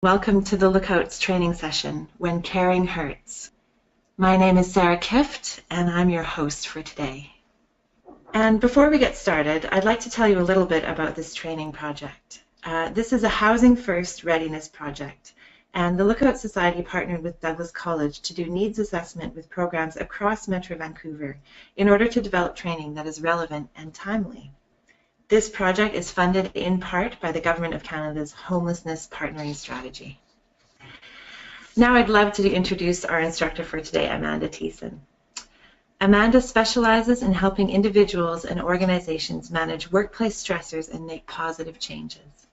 Welcome to the Lookouts training session, When Caring Hurts. My name is Sarah Kift, and I'm your host for today. And before we get started, I'd like to tell you a little bit about this training project. This is a Housing First readiness project, and the Lookout Society partnered with Douglas College to do needs assessment with programs across Metro Vancouver in order to develop training that is relevant and timely. This project is funded in part by the Government of Canada's Homelessness Partnering Strategy. Now I'd love to introduce our instructor for today, Amanda Thiessen. Amanda specializes in helping individuals and organizations manage workplace stressors and make positive changes.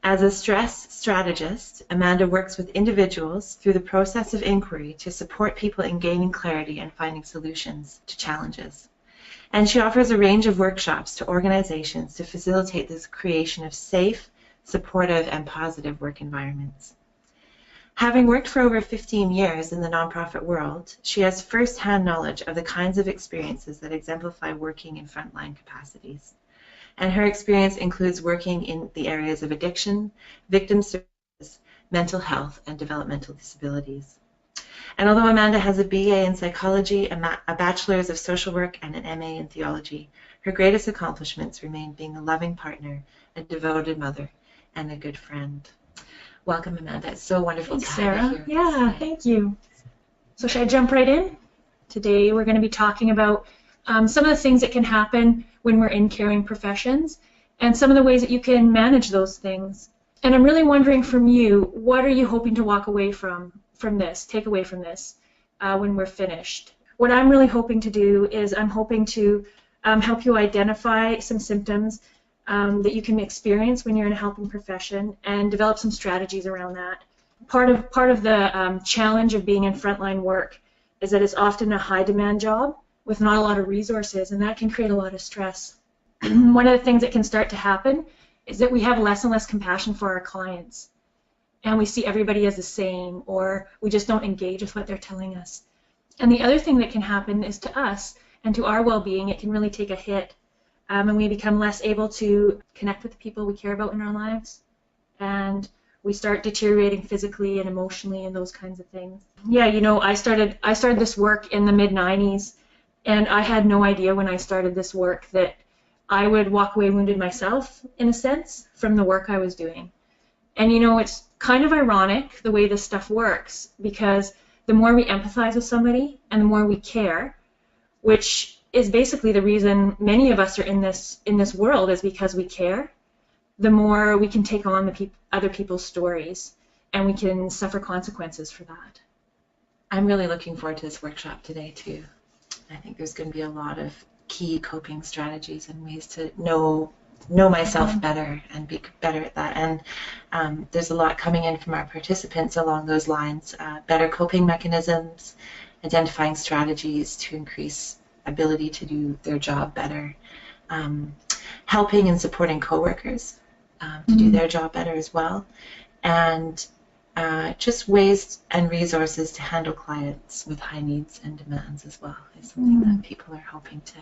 As a stress strategist, Amanda works with individuals through the process of inquiry to support people in gaining clarity and finding solutions to challenges. And she offers a range of workshops to organizations to facilitate the creation of safe, supportive, and positive work environments. Having worked for over 15 years in the nonprofit world, she has first-hand knowledge of the kinds of experiences that exemplify working in frontline capacities. And her experience includes working in the areas of addiction, victim services, mental health, and developmental disabilities. And although Amanda has a BA in psychology, a bachelor's of social work, and an MA in theology, her greatest accomplishments remain being a loving partner, a devoted mother, and a good friend. Welcome, Amanda. It's so wonderful to have you here. Yeah, thank you. So should I jump right in? Today we're going to be talking about some of the things that can happen when we're in caring professions and some of the ways that you can manage those things. And I'm really wondering from you, what are you hoping to walk away from this, take away from this when we're finished? What I'm really hoping to do is I'm hoping to help you identify some symptoms that you can experience when you're in a helping profession and develop some strategies around that. Part of the challenge of being in frontline work is that it's often a high demand job with not a lot of resources, and that can create a lot of stress. One of the things that can start to happen is that we have less and less compassion for our clients, and we see everybody as the same, or we just don't engage with what they're telling us. And the other thing that can happen is to us and to our well-being, it can really take a hit, and we become less able to connect with the people we care about in our lives, and we start deteriorating physically and emotionally and those kinds of things. Yeah, you know, I started this work in the mid-90s, and I had no idea when I started this work that I would walk away wounded myself, in a sense, from the work I was doing. And you know, it's kind of ironic the way this stuff works, because the more we empathize with somebody and the more we care, which is basically the reason many of us are in this world, is because we care, the more we can take on other people's stories, and we can suffer consequences for that. I'm really looking forward to this workshop today too. I think there's going to be a lot of key coping strategies and ways to know myself better and be better at that. And there's a lot coming in from our participants along those lines. Better coping mechanisms, identifying strategies to increase ability to do their job better, helping and supporting coworkers to do their job better as well, and just ways and resources to handle clients with high needs and demands as well is something that people are hoping to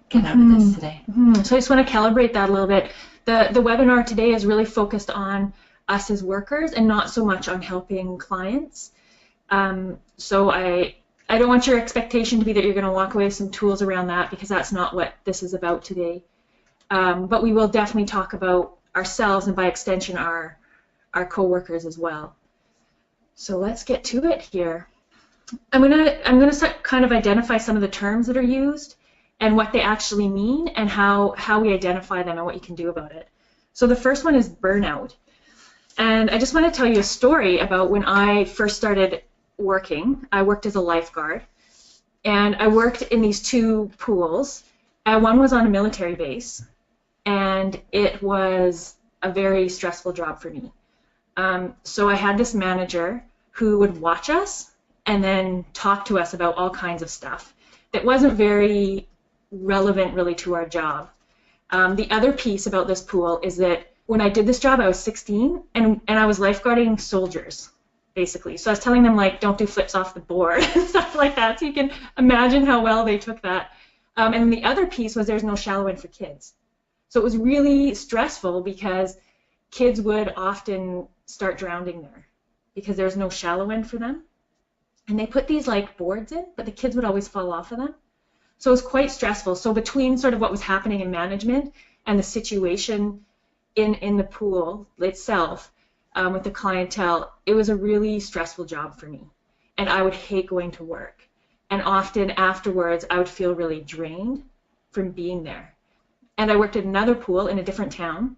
get out of this today. So I just want to calibrate that a little bit. The webinar today is really focused on us as workers and not so much on helping clients. So I don't want your expectation to be that you're going to walk away with some tools around that, because that's not what this is about today. But we will definitely talk about ourselves and by extension our co-workers as well. So let's get to it here. I'm gonna start kind of identify some of the terms that are used and what they actually mean and how we identify them and what you can do about it. So the first one is burnout. And I just want to tell you a story about when I first started working. I worked as a lifeguard, and I worked in these two pools. One was on a military base, and it was a very stressful job for me. So I had this manager who would watch us and then talk to us about all kinds of stuff that wasn't very relevant really to our job. The other piece about this pool is that when I did this job I was 16, and I was lifeguarding soldiers basically. So I was telling them, like, don't do flips off the board and stuff like that, so you can imagine how well they took that. And the other piece was there's no shallow end for kids. So it was really stressful because kids would often start drowning there because there's no shallow end for them. And they put these like boards in, but the kids would always fall off of them. So it was quite stressful. So between sort of what was happening in management and the situation in the pool itself with the clientele, it was a really stressful job for me. And I would hate going to work. And often afterwards, I would feel really drained from being there. And I worked at another pool in a different town,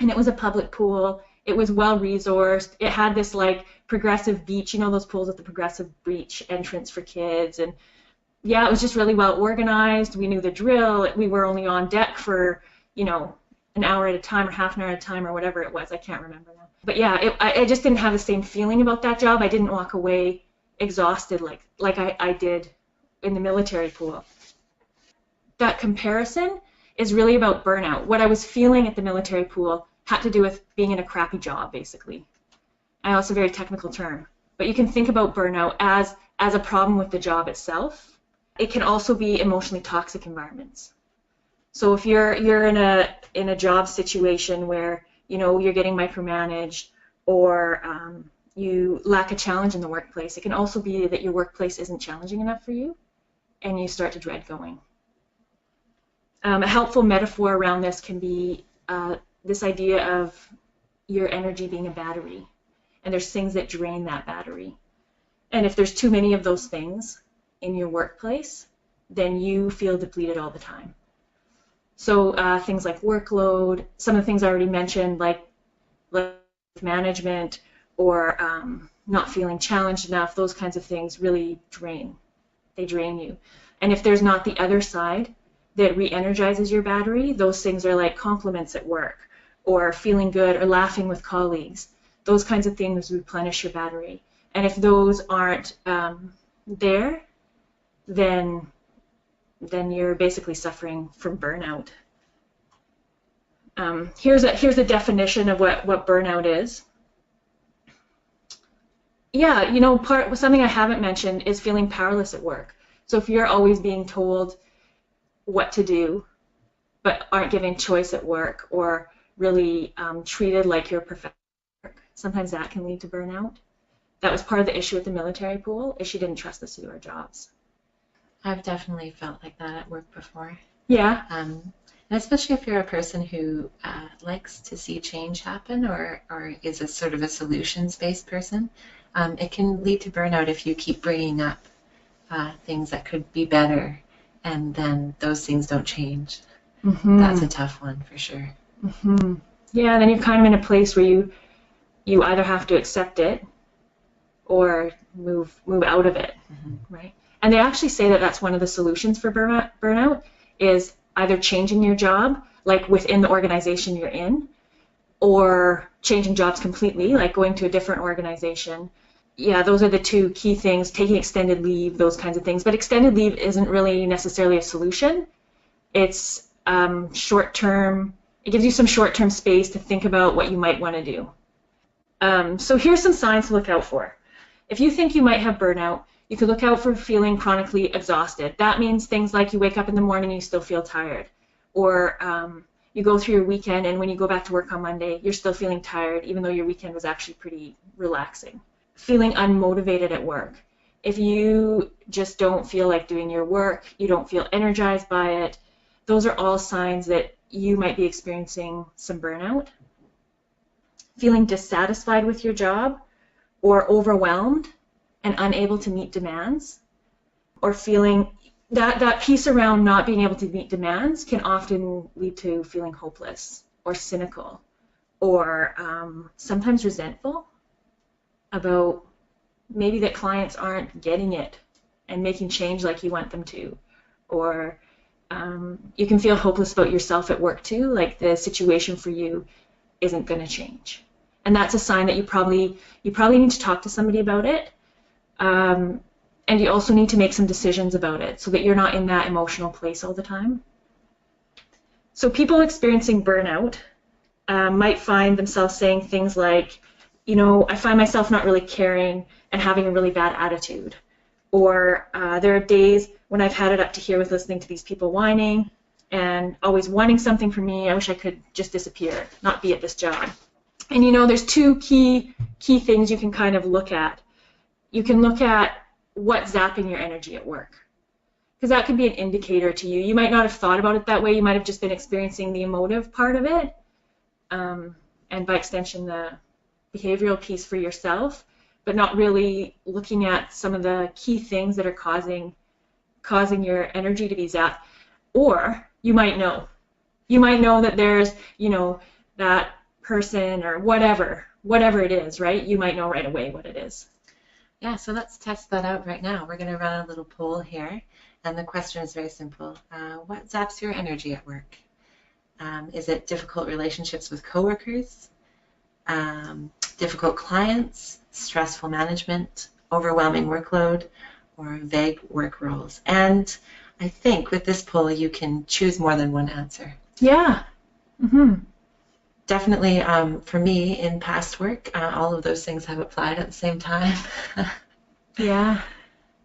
and it was a public pool. It was well resourced. It had this like progressive beach, you know, those pools with the progressive beach entrance for kids. And yeah, it was just really well organized. We knew the drill. We were only on deck for, you know, an hour at a time or half an hour at a time or whatever it was. I can't remember now. But yeah, I just didn't have the same feeling about that job. I didn't walk away exhausted like I did in the military pool. That comparison is really about burnout. What I was feeling at the military pool had to do with being in a crappy job, basically. I know it's a very technical term, but you can think about burnout as a problem with the job itself. It can also be emotionally toxic environments. So if you're in a job situation where, you know, you're getting micromanaged or you lack a challenge in the workplace, it can also be that your workplace isn't challenging enough for you and you start to dread going. A helpful metaphor around this can be this idea of your energy being a battery, and there's things that drain that battery. And if there's too many of those things in your workplace, then you feel depleted all the time. So things like workload, some of the things I already mentioned, like management or not feeling challenged enough, those kinds of things really drain. They drain you. And if there's not the other side that re-energizes your battery, those things are like compliments at work or feeling good or laughing with colleagues. Those kinds of things replenish your battery. And if those aren't there, then you're basically suffering from burnout. Here's a definition of what burnout is. Yeah, you know, something I haven't mentioned is feeling powerless at work. So if you're always being told what to do, but aren't given choice at work or really treated like you're professional, sometimes that can lead to burnout. That was part of the issue with the military pool, is she didn't trust us to do our jobs. I've definitely felt like that at work before. Yeah. And especially if you're a person who likes to see change happen or is a sort of a solutions-based person, it can lead to burnout if you keep bringing up things that could be better and then those things don't change. Mm-hmm. That's a tough one for sure. Mm-hmm. Yeah, then you're kind of in a place where you either have to accept it or move out of it, mm-hmm. right? And they actually say that that's one of the solutions for burnout is either changing your job, like within the organization you're in, or changing jobs completely, like going to a different organization. Yeah, those are the two key things, taking extended leave, those kinds of things. But extended leave isn't really necessarily a solution. It's short-term. It gives you some short-term space to think about what you might want to do. So here's some signs to look out for. If you think you might have burnout, you could look out for feeling chronically exhausted. That means things like you wake up in the morning and you still feel tired. Or you go through your weekend and when you go back to work on Monday, you're still feeling tired even though your weekend was actually pretty relaxing. Feeling unmotivated at work. If you just don't feel like doing your work, you don't feel energized by it, those are all signs that you might be experiencing some burnout. Feeling dissatisfied with your job or overwhelmed and unable to meet demands, or feeling that piece around not being able to meet demands can often lead to feeling hopeless or cynical or sometimes resentful about maybe that clients aren't getting it and making change like you want them to, or you can feel hopeless about yourself at work too, like the situation for you isn't going to change. And that's a sign that you probably need to talk to somebody about it. And you also need to make some decisions about it so that you're not in that emotional place all the time. So people experiencing burnout might find themselves saying things like, you know, I find myself not really caring and having a really bad attitude. Or there are days when I've had it up to here with listening to these people whining and always wanting something from me. I wish I could just disappear, not be at this job. And you know, there's two key things you can kind of look at. You can look at what's zapping your energy at work, because that could be an indicator to you. You might not have thought about it that way. You might have just been experiencing the emotive part of it, and by extension the behavioral piece for yourself, but not really looking at some of the key things that are causing your energy to be zapped. Or you might know that there's, you know, that person or whatever it is, right? You might know right away what it is. Yeah, so let's test that out right now. We're going to run a little poll here, and the question is very simple. What zaps your energy at work? Is it difficult relationships with coworkers, difficult clients, stressful management, overwhelming workload, or vague work roles? And I think with this poll you can choose more than one answer. Yeah. Definitely, for me, in past work, all of those things have applied at the same time. Yeah.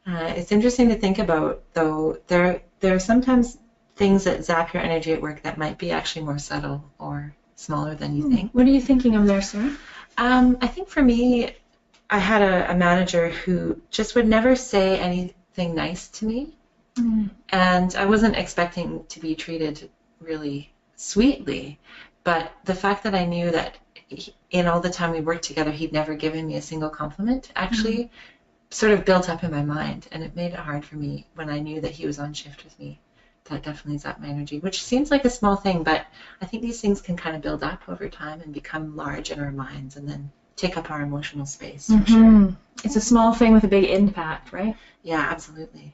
It's interesting to think about, though. There are sometimes things that zap your energy at work that might be actually more subtle or smaller than you think. What are you thinking of there, Sarah? I think for me, I had a manager who just would never say anything nice to me, and I wasn't expecting to be treated really sweetly, but the fact that I knew that in all the time we worked together, he'd never given me a single compliment actually sort of built up in my mind, and it made it hard for me when I knew that he was on shift with me. That definitely zapped my energy, which seems like a small thing, but I think these things can kind of build up over time and become large in our minds and then take up our emotional space. For sure. It's a small thing with a big impact, right? Yeah, absolutely.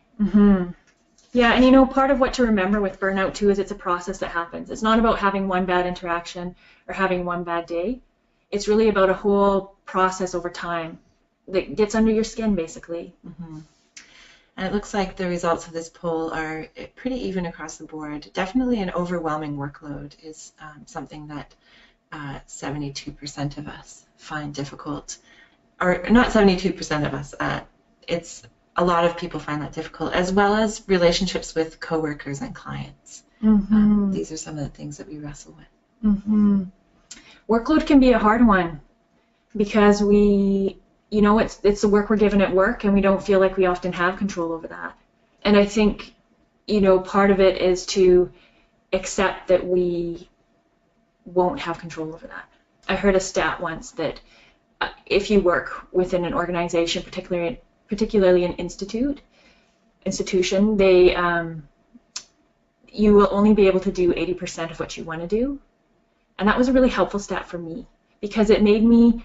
Yeah, and you know, part of what to remember with burnout too is it's a process that happens. It's not about having one bad interaction or having one bad day. It's really about a whole process over time that gets under your skin, basically. And it looks like the results of this poll are pretty even across the board. Definitely an overwhelming workload is something that 72% of us find difficult. Or not 72% of us. It's a lot of people find that difficult, as well as relationships with coworkers and clients. These are some of the things that we wrestle with. Workload can be a hard one because you know, it's the work we're given at work, and we don't feel like we often have control over that. And I think, you know, part of it is to accept that we won't have control over that. I heard a stat once that if you work within an organization, particularly an institution, you will only be able to do 80% of what you want to do. And that was a really helpful stat for me because it made me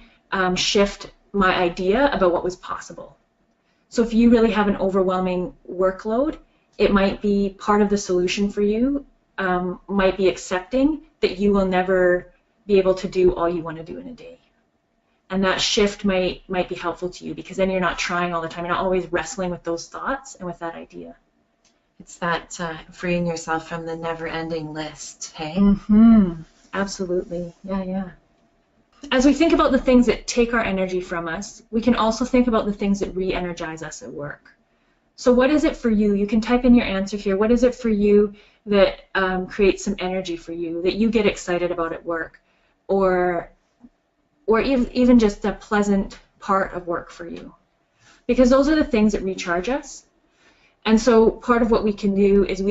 shift my idea about what was possible. So if you really have an overwhelming workload, it might be part of the solution for you, might be accepting that you will never be able to do all you want to do in a day. And that shift might be helpful to you because then you're not trying all the time. You're not always wrestling with those thoughts and with that idea. It's that freeing yourself from the never-ending list, hey? Absolutely. Yeah. As we think about the things that take our energy from us, we can also think about the things that re-energize us at work. So what is it for you? You can type in your answer here. What is it for you that creates some energy for you, that you get excited about at work? Or even just a pleasant part of work for you? Because those are the things that recharge us. And so part of what we can do is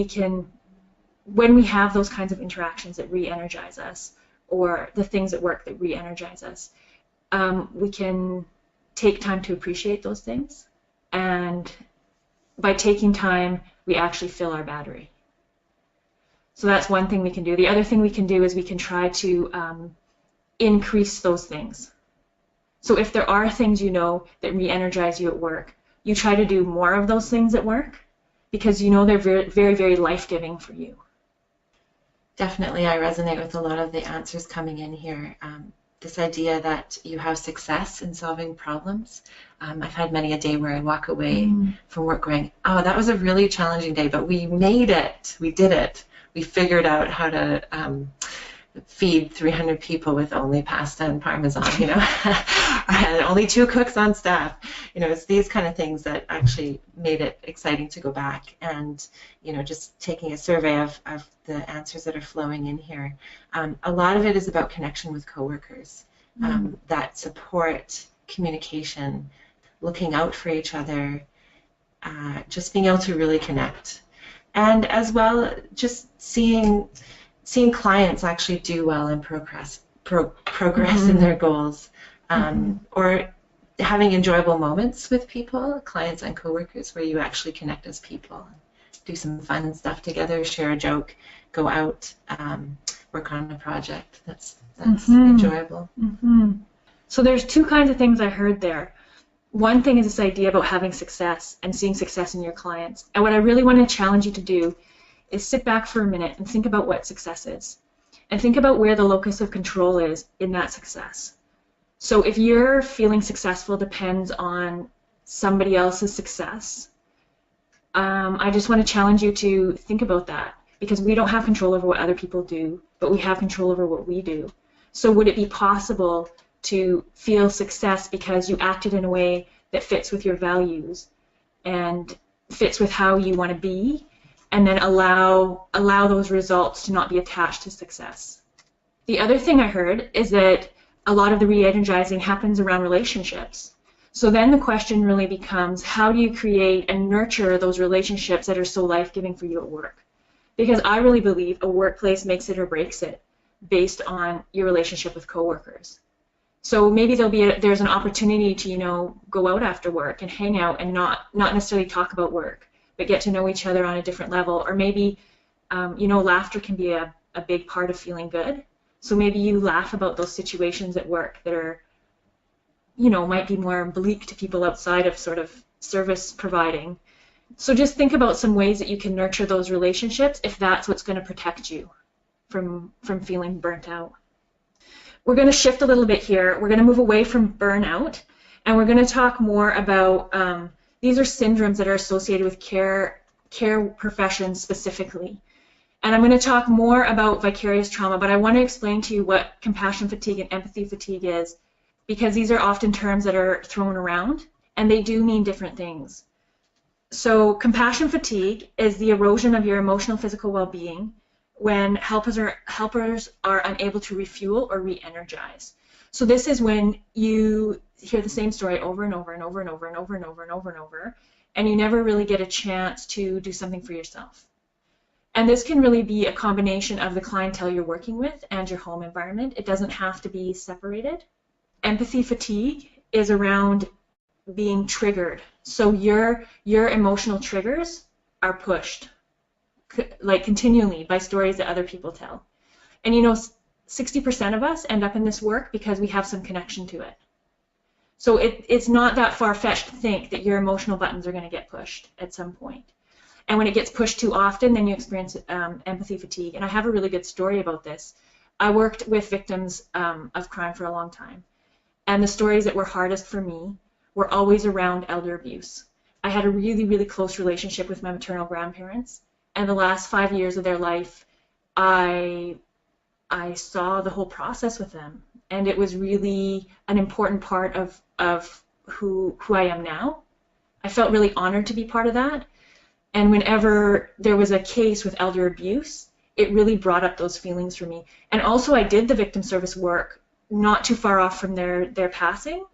when we have those kinds of interactions that re-energize us, or the things at work that re-energize us, we can take time to appreciate those things. And by taking time, we actually fill our battery. So that's one thing we can do. The other thing we can do is we can try to increase those things. So if there are things you know that re-energize you at work, you try to do more of those things at work because you know they're very, very, very life-giving for you. Definitely, I resonate with a lot of the answers coming in here. This idea that you have success in solving problems. I've had many a day where I walk away from work going, oh, that was a really challenging day, but we made it. We did it. We figured out how to feed 300 people with only pasta and Parmesan, you know, and only 2 cooks on staff. You know, it's these kind of things that actually made it exciting to go back. And, you know, just taking a survey of the answers that are flowing in here. A lot of it is about connection with coworkers. that support, communication, looking out for each other, just being able to really connect. And as well, just seeing clients actually do well and progress in their goals, or having enjoyable moments with people, clients and coworkers, where you actually connect as people, do some fun stuff together, share a joke, go out, work on a project. That's enjoyable. So there's two kinds of things I heard there. One thing is this idea about having success and seeing success in your clients. And what I really want to challenge you to do is sit back for a minute and think about what success is. And think about where the locus of control is in that success. So if you're feeling successful depends on somebody else's success, I just want to challenge you to think about that, because we don't have control over what other people do, but we have control over what we do. So would it be possible to feel success because you acted in a way that fits with your values and fits with how you want to be, and then allow those results to not be attached to success? The other thing I heard is that a lot of the re-energizing happens around relationships. So then the question really becomes, how do you create and nurture those relationships that are so life-giving for you at work? Because I really believe a workplace makes it or breaks it based on your relationship with coworkers. So maybe there's an opportunity to, go out after work and hang out and not necessarily talk about work, but get to know each other on a different level. Or maybe, laughter can be a big part of feeling good. So maybe you laugh about those situations at work that are, might be more bleak to people outside of sort of service providing. So just think about some ways that you can nurture those relationships if that's what's going to protect you from feeling burnt out. We're going to shift a little bit here. We're going to move away from burnout, and we're going to talk more about, these are syndromes that are associated with care professions specifically. And I'm going to talk more about vicarious trauma, but I want to explain to you what compassion fatigue and empathy fatigue is, because these are often terms that are thrown around, and they do mean different things. So compassion fatigue is the erosion of your emotional physical well-being when helpers are unable to refuel or re-energize. So this is when you hear the same story over and over and over and over and over and over and over and over, and you never really get a chance to do something for yourself. And this can really be a combination of the clientele you're working with and your home environment. It doesn't have to be separated. Empathy fatigue is around being triggered. So your emotional triggers are pushed, like continually, by stories that other people tell. And 60% of us end up in this work because we have some connection to it. So it's not that far-fetched to think that your emotional buttons are going to get pushed at some point. And when it gets pushed too often, then you experience empathy fatigue. And I have a really good story about this. I worked with victims of crime for a long time. And the stories that were hardest for me were always around elder abuse. I had a really, really close relationship with my maternal grandparents. And the last 5 years of their life, I saw the whole process with them. And it was really an important part of who I am now. I felt really honored to be part of that. And whenever there was a case with elder abuse, it really brought up those feelings for me. And also I did the victim service work not too far off from their passing.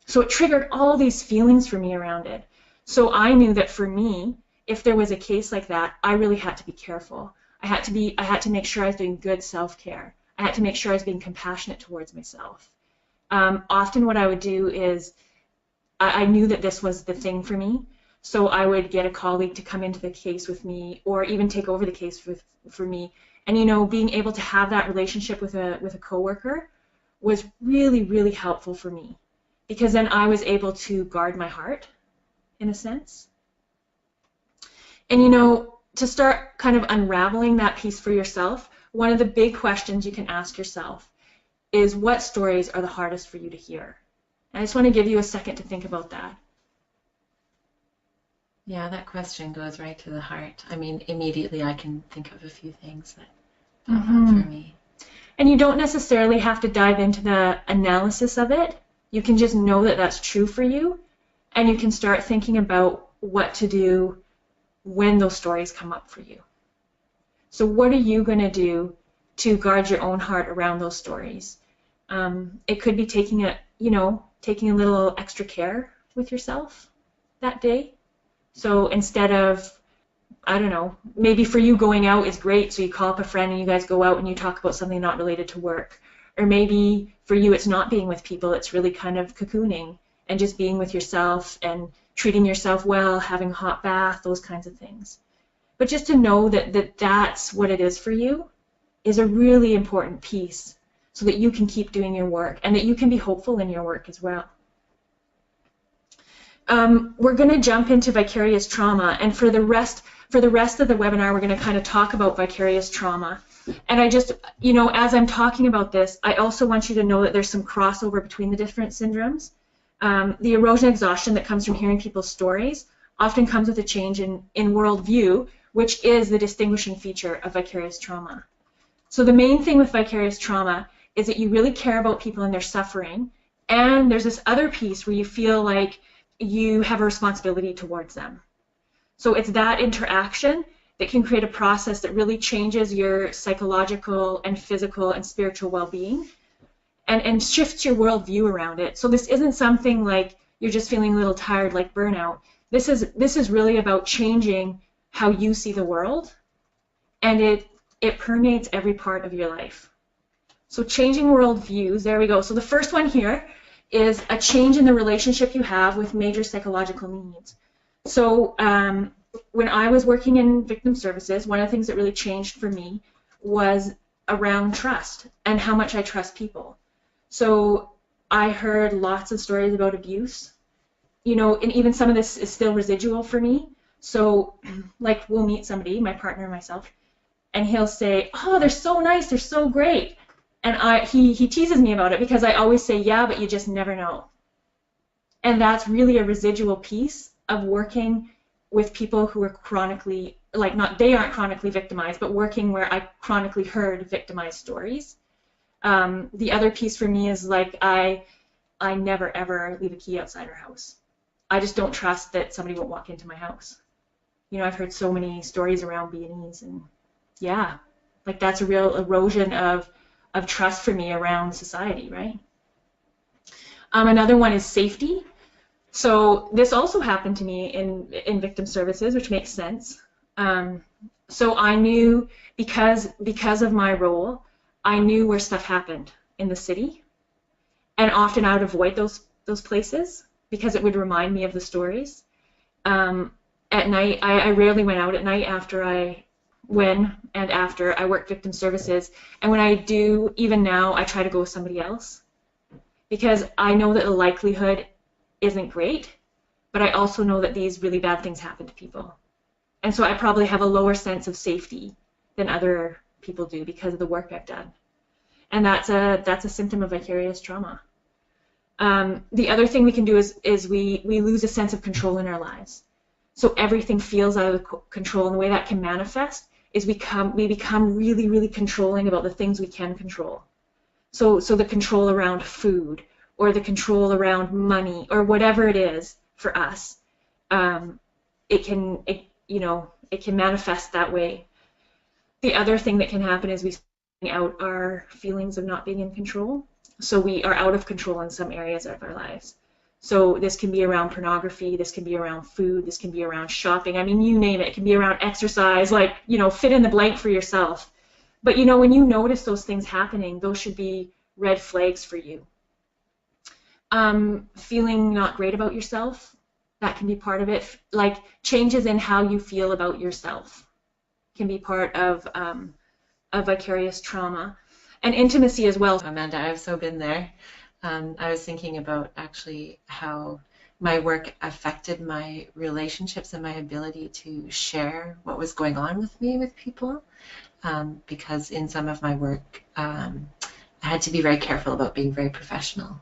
So it triggered all these feelings for me around it. So I knew that for me, if there was a case like that, I really had to be careful. I had to make sure I was doing good self-care. I had to make sure I was being compassionate towards myself. Often what I would do is I knew that this was the thing for me. So I would get a colleague to come into the case with me, or even take over the case for me. And being able to have that relationship with a coworker was really, really helpful for me, because then I was able to guard my heart, in a sense. And to start kind of unraveling that piece for yourself, one of the big questions you can ask yourself is, what stories are the hardest for you to hear? And I just want to give you a second to think about that. Yeah, that question goes right to the heart. I mean, immediately I can think of a few things that pop up for me. And you don't necessarily have to dive into the analysis of it. You can just know that that's true for you, and you can start thinking about what to do when those stories come up for you. So what are you going to do to guard your own heart around those stories? It could be taking a little extra care with yourself that day. So instead of, I don't know, maybe for you going out is great, so you call up a friend and you guys go out and you talk about something not related to work. Or maybe for you it's not being with people, it's really kind of cocooning and just being with yourself and treating yourself well, having a hot bath, those kinds of things. But just to know that that's what it is for you is a really important piece so that you can keep doing your work and that you can be hopeful in your work as well. We're going to jump into vicarious trauma, and for the rest of the webinar, we're going to kind of talk about vicarious trauma. And I just, as I'm talking about this, I also want you to know that there's some crossover between the different syndromes. The erosion exhaustion that comes from hearing people's stories often comes with a change in worldview, which is the distinguishing feature of vicarious trauma. So the main thing with vicarious trauma is that you really care about people and their suffering, and there's this other piece where you feel like you have a responsibility towards them. So it's that interaction that can create a process that really changes your psychological and physical and spiritual well-being and shifts your worldview around it. So this isn't something like you're just feeling a little tired like burnout. This is really about changing how you see the world, and it permeates every part of your life. So changing worldviews, there we go. So the first one here is a change in the relationship you have with major psychological needs. So when I was working in victim services, one of the things that really changed for me was around trust and how much I trust people. So I heard lots of stories about abuse, and even some of this is still residual for me. So like we'll meet somebody, my partner and myself, and he'll say, oh, they're so nice, they're so great. And he teases me about it because I always say, yeah, but you just never know. And that's really a residual piece of working with people who are chronically, they aren't chronically victimized, but working where I chronically heard victimized stories. The other piece for me is I never ever leave a key outside our house. I just don't trust that somebody won't walk into my house. I've heard so many stories around B&Es, and yeah, that's a real erosion of trust for me around society, right? Another one is safety. So this also happened to me in victim services, which makes sense. So I knew, because of my role, I knew where stuff happened in the city, and often I would avoid those places because it would remind me of the stories. At night, I rarely went out at night after I worked victim services, and when I do, even now, I try to go with somebody else because I know that the likelihood isn't great, but I also know that these really bad things happen to people. And so I probably have a lower sense of safety than other people do because of the work I've done. And that's a symptom of vicarious trauma. The other thing we can do is we lose a sense of control in our lives. So everything feels out of control, and the way that can manifest is we become really, really controlling about the things we can control. So the control around food, or the control around money, or whatever it is for us, it can manifest that way. The other thing that can happen is we bring out our feelings of not being in control. So we are out of control in some areas of our lives. So this can be around pornography, this can be around food, this can be around shopping. I mean, you name it. It can be around exercise, fill in the blank for yourself. But when you notice those things happening, those should be red flags for you. Feeling not great about yourself, that can be part of it. Changes in how you feel about yourself can be part of vicarious trauma. And intimacy as well. Amanda, I've so been there. I was thinking about actually how my work affected my relationships and my ability to share what was going on with me with people, because in some of my work I had to be very careful about being very professional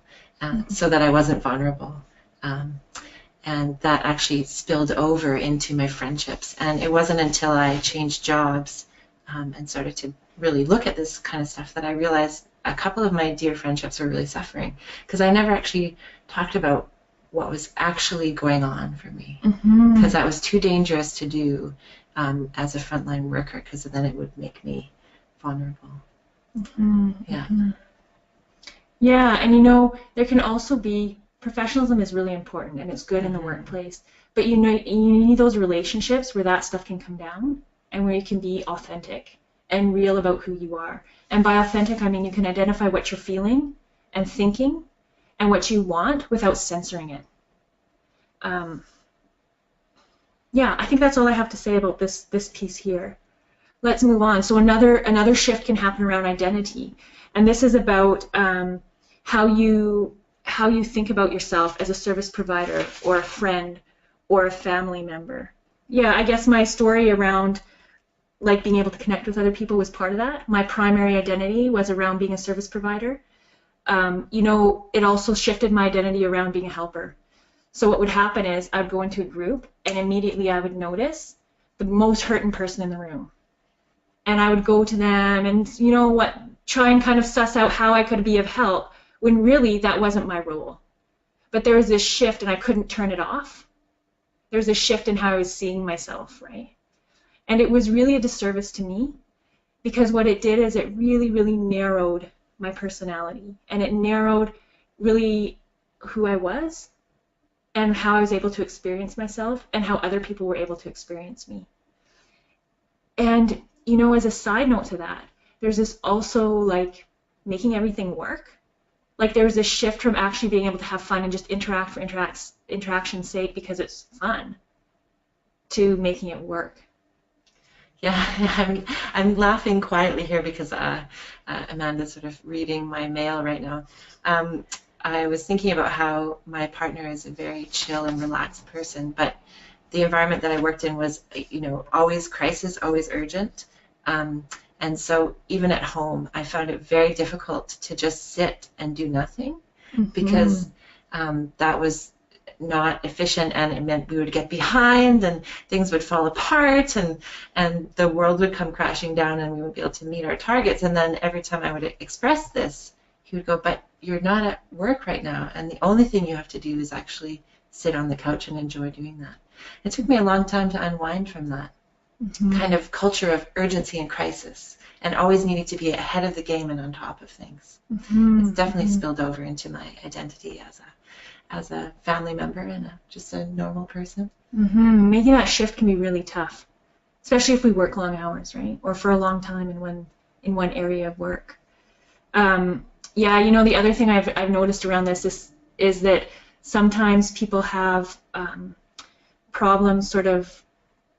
so that I wasn't vulnerable. And that actually spilled over into my friendships. And it wasn't until I changed jobs and started to really look at this kind of stuff that I realized a couple of my dear friendships were really suffering because I never actually talked about what was actually going on for me, because that was too dangerous to do as a frontline worker, because then it would make me vulnerable. Yeah. Yeah, and there can also be, professionalism is really important and it's good in the workplace, but you need those relationships where that stuff can come down and where you can be authentic and real about who you are. And by authentic, I mean you can identify what you're feeling and thinking and what you want without censoring it. Yeah, I think that's all I have to say about this piece here. Let's move on. So another shift can happen around identity, and this is about how you think about yourself as a service provider or a friend or a family member. Yeah, I guess my story around like being able to connect with other people was part of that. My primary identity was around being a service provider. It also shifted my identity around being a helper. So what would happen is I'd go into a group and immediately I would notice the most hurting person in the room. And I would go to them and, try and kind of suss out how I could be of help, when really that wasn't my role. But there was this shift and I couldn't turn it off. There was a shift in how I was seeing myself, right? And it was really a disservice to me, because what it did is it really, really narrowed my personality, and it narrowed really who I was and how I was able to experience myself and how other people were able to experience me. And, as a side note to that, there's this also like making everything work. Like there was this shift from actually being able to have fun and just interact for interaction's sake because it's fun, to making it work. Yeah, I'm laughing quietly here because Amanda's sort of reading my mail right now. I was thinking about how my partner is a very chill and relaxed person, but the environment that I worked in was, always crisis, always urgent. And so even at home, I found it very difficult to just sit and do nothing, because that was not efficient, and it meant we would get behind and things would fall apart, and the world would come crashing down and we wouldn't be able to meet our targets. And then every time I would express this, he would go, "But you're not at work right now, and the only thing you have to do is actually sit on the couch and enjoy doing that." It took me a long time to unwind from that kind of culture of urgency and crisis, and always needing to be ahead of the game and on top of things. It's definitely spilled over into my identity as a family member and just a normal person. Making that shift can be really tough, especially if we work long hours, right? Or for a long time in one area of work. The other thing I've noticed around this is that sometimes people have problems sort of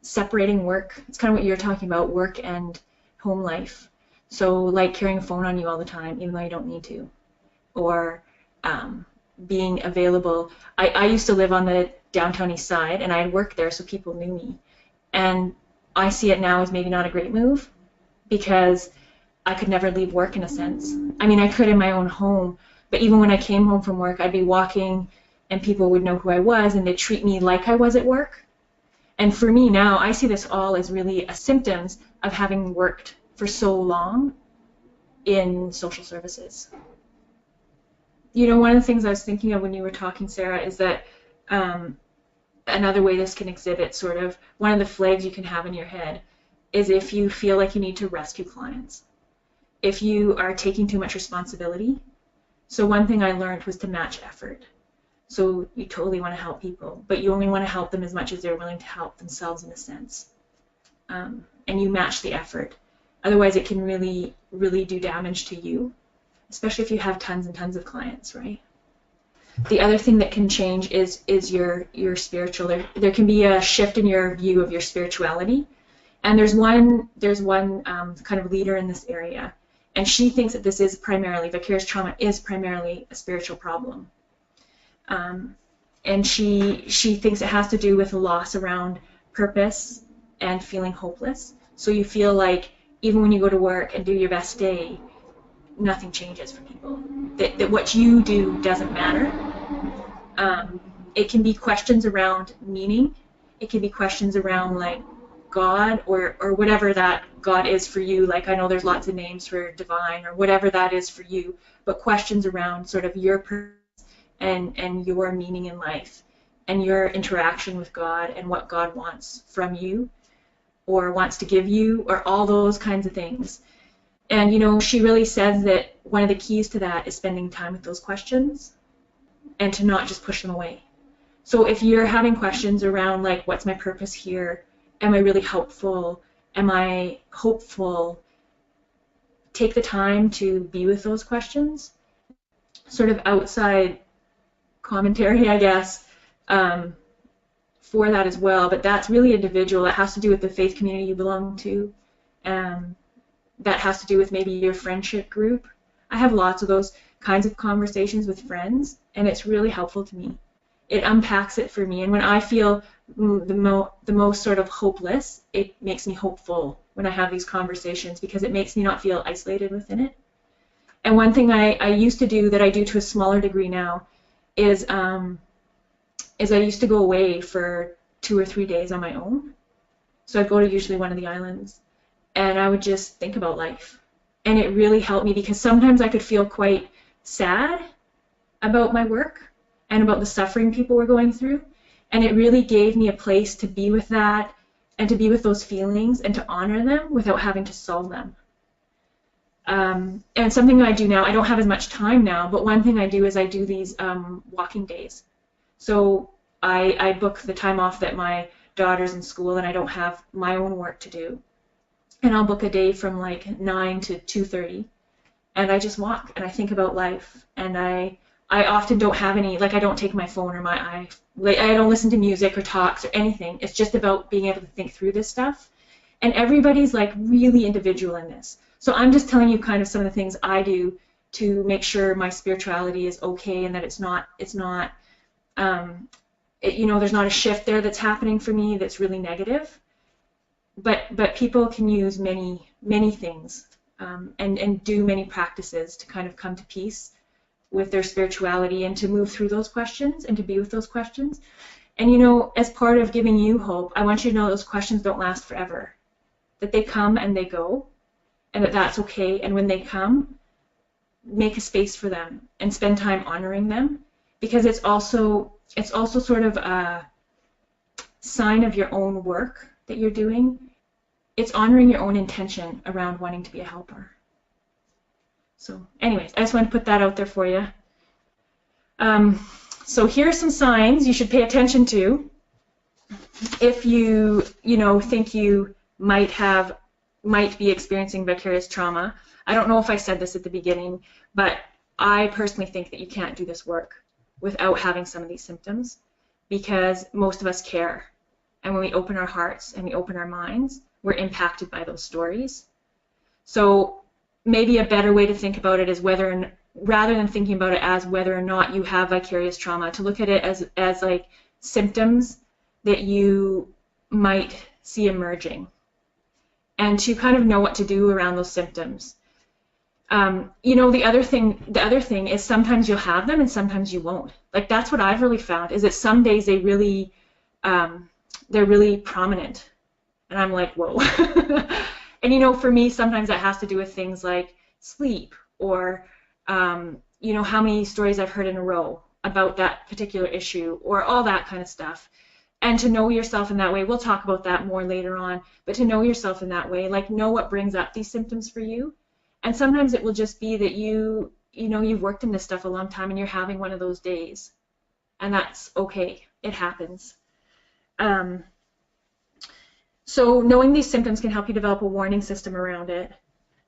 separating work. It's kind of what you're talking about, work and home life. So like carrying a phone on you all the time, even though you don't need to, or being available. I used to live on the downtown east side, and I had worked there, so people knew me. And I see it now as maybe not a great move, because I could never leave work in a sense. I mean, I could in my own home, but even when I came home from work, I'd be walking and people would know who I was and they'd treat me like I was at work. And for me now, I see this all as really a symptoms of having worked for so long in social services. One of the things I was thinking of when you were talking, Sarah, is that another way this can exhibit sort of one of the flags you can have in your head is if you feel like you need to rescue clients. If you are taking too much responsibility. So one thing I learned was to match effort. So you totally want to help people, but you only want to help them as much as they're willing to help themselves in a sense. And you match the effort. Otherwise it can really, really do damage to you, especially if you have tons and tons of clients, right? The other thing that can change is your spiritual. There can be a shift in your view of your spirituality. And there's one kind of leader in this area, and she thinks that this is primarily, vicarious trauma is primarily a spiritual problem. And she thinks it has to do with a loss around purpose and feeling hopeless. So you feel like even when you go to work and do your best day, nothing changes for people. That what you do doesn't matter. It can be questions around meaning. It can be questions around like God or whatever that God is for you. Like I know there's lots of names for divine or whatever that is for you, but questions around sort of your purpose and your meaning in life and your interaction with God and what God wants from you or wants to give you or all those kinds of things. And, you know, she really says that one of the keys to that is spending time with those questions and to not just push them away. So if you're having questions around, like, what's my purpose here? Am I really helpful? Am I hopeful? Take the time to be with those questions. Sort of outside commentary, I guess, for that as well. But that's really individual. It has to do with the faith community you belong to. That has to do with maybe your friendship group. I have lots of those kinds of conversations with friends, and it's really helpful to me. It unpacks it for me, and when I feel the most sort of hopeless, it makes me hopeful when I have these conversations, because it makes me not feel isolated within it. And one thing I used to do that I do to a smaller degree now is I used to go away for 2 or 3 days on my own. So I'd go to usually one of the islands, and I would just think about life. And it really helped me, because sometimes I could feel quite sad about my work and about the suffering people were going through. And it really gave me a place to be with that and to be with those feelings and to honor them without having to solve them. And something I do now, I don't have as much time now, but one thing I do is I do these walking days. So I book the time off that my daughter's in school and I don't have my own work to do. And I'll book a day from like 9 to 2:30, and I just walk and I think about life. And I often don't have any, like, I don't take my phone or I don't listen to music or talks or anything. It's just about being able to think through this stuff. And everybody's like really individual in this. So I'm just telling you kind of some of the things I do to make sure my spirituality is okay, and that it's not you know, there's not a shift there that's happening for me that's really negative. But people can use many things and do many practices to kind of come to peace with their spirituality and to move through those questions and to be with those questions. And, you know, as part of giving you hope, I want you to know those questions don't last forever, that they come and they go, and that that's okay. And when they come, make a space for them and spend time honoring them, because it's also sort of a sign of your own work that you're doing. It's honoring your own intention around wanting to be a helper. So anyways, I just want to put that out there for you. So here are some signs you should pay attention to if you think you might be experiencing vicarious trauma. I don't know if I said this at the beginning, but I personally think that you can't do this work without having some of these symptoms, because most of us care. And when we open our hearts and we open our minds, we're impacted by those stories. So maybe a better way to think about it is rather than thinking about it as whether or not you have vicarious trauma, to look at it as like symptoms that you might see emerging, and to kind of know what to do around those symptoms. You know, the other thing is sometimes you'll have them and sometimes you won't. Like, that's what I've really found, is that some days they're really prominent, and I'm like, whoa. And, you know, for me, sometimes that has to do with things like sleep, or you know, how many stories I've heard in a row about that particular issue, or all that kind of stuff. And to know yourself in that way, we'll talk about that more later on, but to know yourself in that way, like, know what brings up these symptoms for you. And sometimes it will just be that you know, you've worked in this stuff a long time and you're having one of those days. And that's okay. It happens. So knowing these symptoms can help you develop a warning system around it.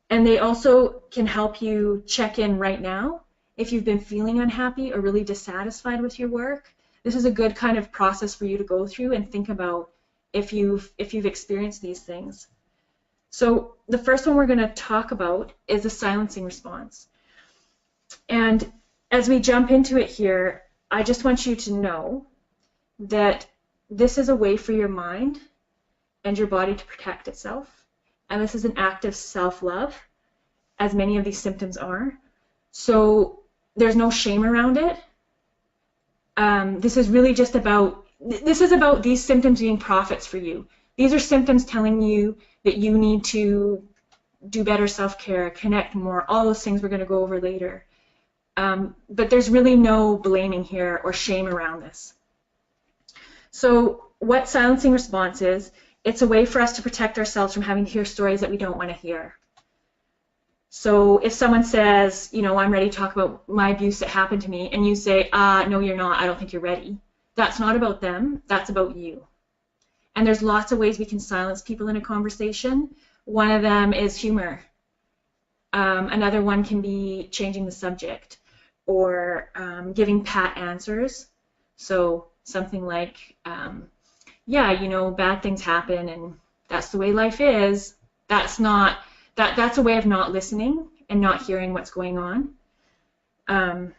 And they also can help you check in right now if you've been feeling unhappy or really dissatisfied with your work. This is a good kind of process for you to go through and think about if you've experienced these things. So the first one we're going to talk about is the silencing response. And as we jump into it here, I just want you to know that this is a way for your mind and your body to protect itself. And this is an act of self-love, as many of these symptoms are. So there's no shame around it. This is really just about these symptoms being profits for you. These are symptoms telling you that you need to do better self-care, connect more, all those things we're going to go over later. But there's really no blaming here or shame around this. So what silencing response is, it's a way for us to protect ourselves from having to hear stories that we don't want to hear. So if someone says, I'm ready to talk about my abuse that happened to me, and you say, no, you're not, I don't think you're ready, that's not about them, that's about you. And there's lots of ways we can silence people in a conversation. One of them is humor. Another one can be changing the subject or giving pat answers. So something like, bad things happen and that's the way life is. That's a way of not listening and not hearing what's going on.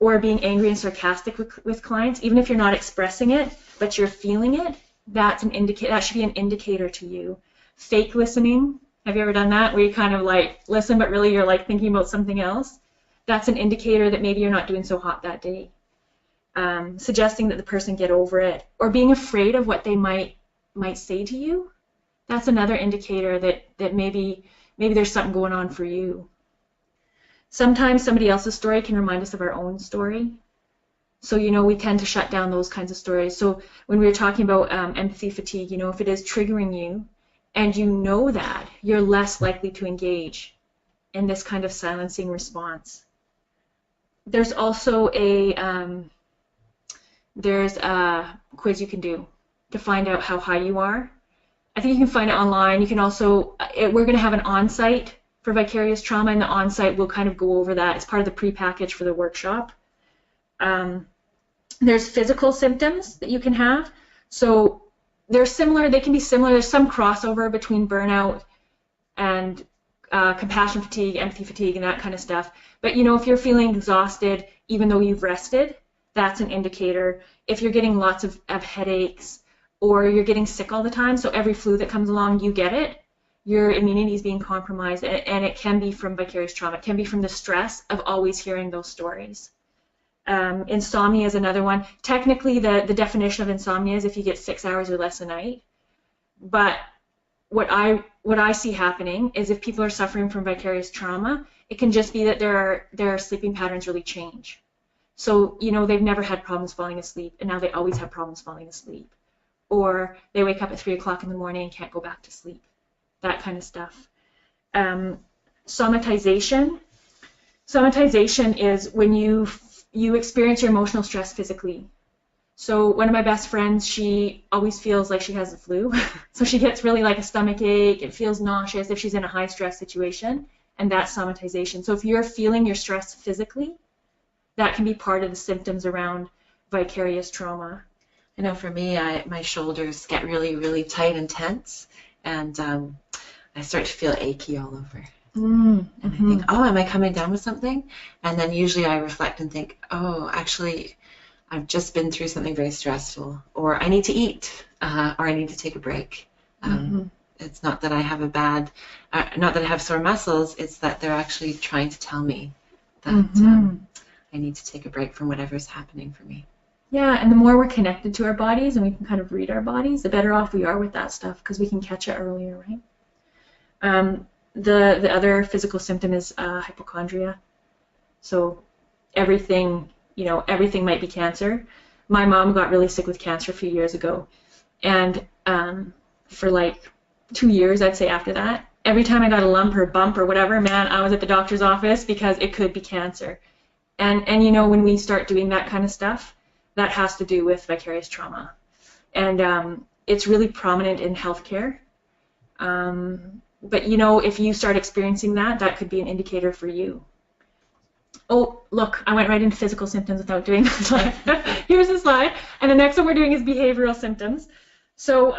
Or being angry and sarcastic with clients, even if you're not expressing it, but you're feeling it, that should be an indicator to you. Fake listening. Have you ever done that, where you kind of like listen, but really you're like thinking about something else? That's an indicator that maybe you're not doing so hot that day. Suggesting that the person get over it, or being afraid of what they might say to you. That's another indicator that maybe there's something going on for you. Sometimes somebody else's story can remind us of our own story. So, we tend to shut down those kinds of stories. So when we were talking about empathy fatigue, if it is triggering you, and you know that, you're less likely to engage in this kind of silencing response. There's also a quiz you can do to find out how high you are. I think you can find it online. You can also, we're going to have an on-site for vicarious trauma, and the on-site will kind of go over that. It's part of the pre-package for the workshop. There's physical symptoms that you can have. So they're similar, they can be similar. There's some crossover between burnout and compassion fatigue, empathy fatigue, and that kind of stuff. But if you're feeling exhausted, even though you've rested, that's an indicator. If you're getting lots of headaches, or you're getting sick all the time, so every flu that comes along, you get it, your immunity is being compromised, and it can be from vicarious trauma. It can be from the stress of always hearing those stories. Insomnia is another one. Technically, the definition of insomnia is if you get 6 hours or less a night. But what I see happening is if people are suffering from vicarious trauma, it can just be that their sleeping patterns really change. So, they've never had problems falling asleep, and now they always have problems falling asleep. Or they wake up at 3 o'clock in the morning and can't go back to sleep. That kind of stuff. Somatization. Somatization is when you experience your emotional stress physically. So one of my best friends, she always feels like she has the flu. So she gets really like a stomach ache. It feels nauseous if she's in a high stress situation, and that's somatization. So if you're feeling your stress physically, that can be part of the symptoms around vicarious trauma. I know for me, my shoulders get really, really tight and tense, and I start to feel achy all over. And I think, am I coming down with something? And then usually I reflect and think, actually, I've just been through something very stressful, or I need to eat, or I need to take a break. It's not that I have not that I have sore muscles, it's that they're actually trying to tell me that I need to take a break from whatever's happening for me. Yeah, and the more we're connected to our bodies and we can kind of read our bodies, the better off we are with that stuff, because we can catch it earlier, right? The other physical symptom is hypochondria. So everything might be cancer. My mom got really sick with cancer a few years ago, and for like 2 years, I'd say after that, every time I got a lump or a bump or whatever, man, I was at the doctor's office because it could be cancer. And when we start doing that kind of stuff, that has to do with vicarious trauma. And it's really prominent in healthcare. But if you start experiencing that could be an indicator for you. Oh, look, I went right into physical symptoms without doing the slide. Here's the slide. And the next one we're doing is behavioral symptoms. So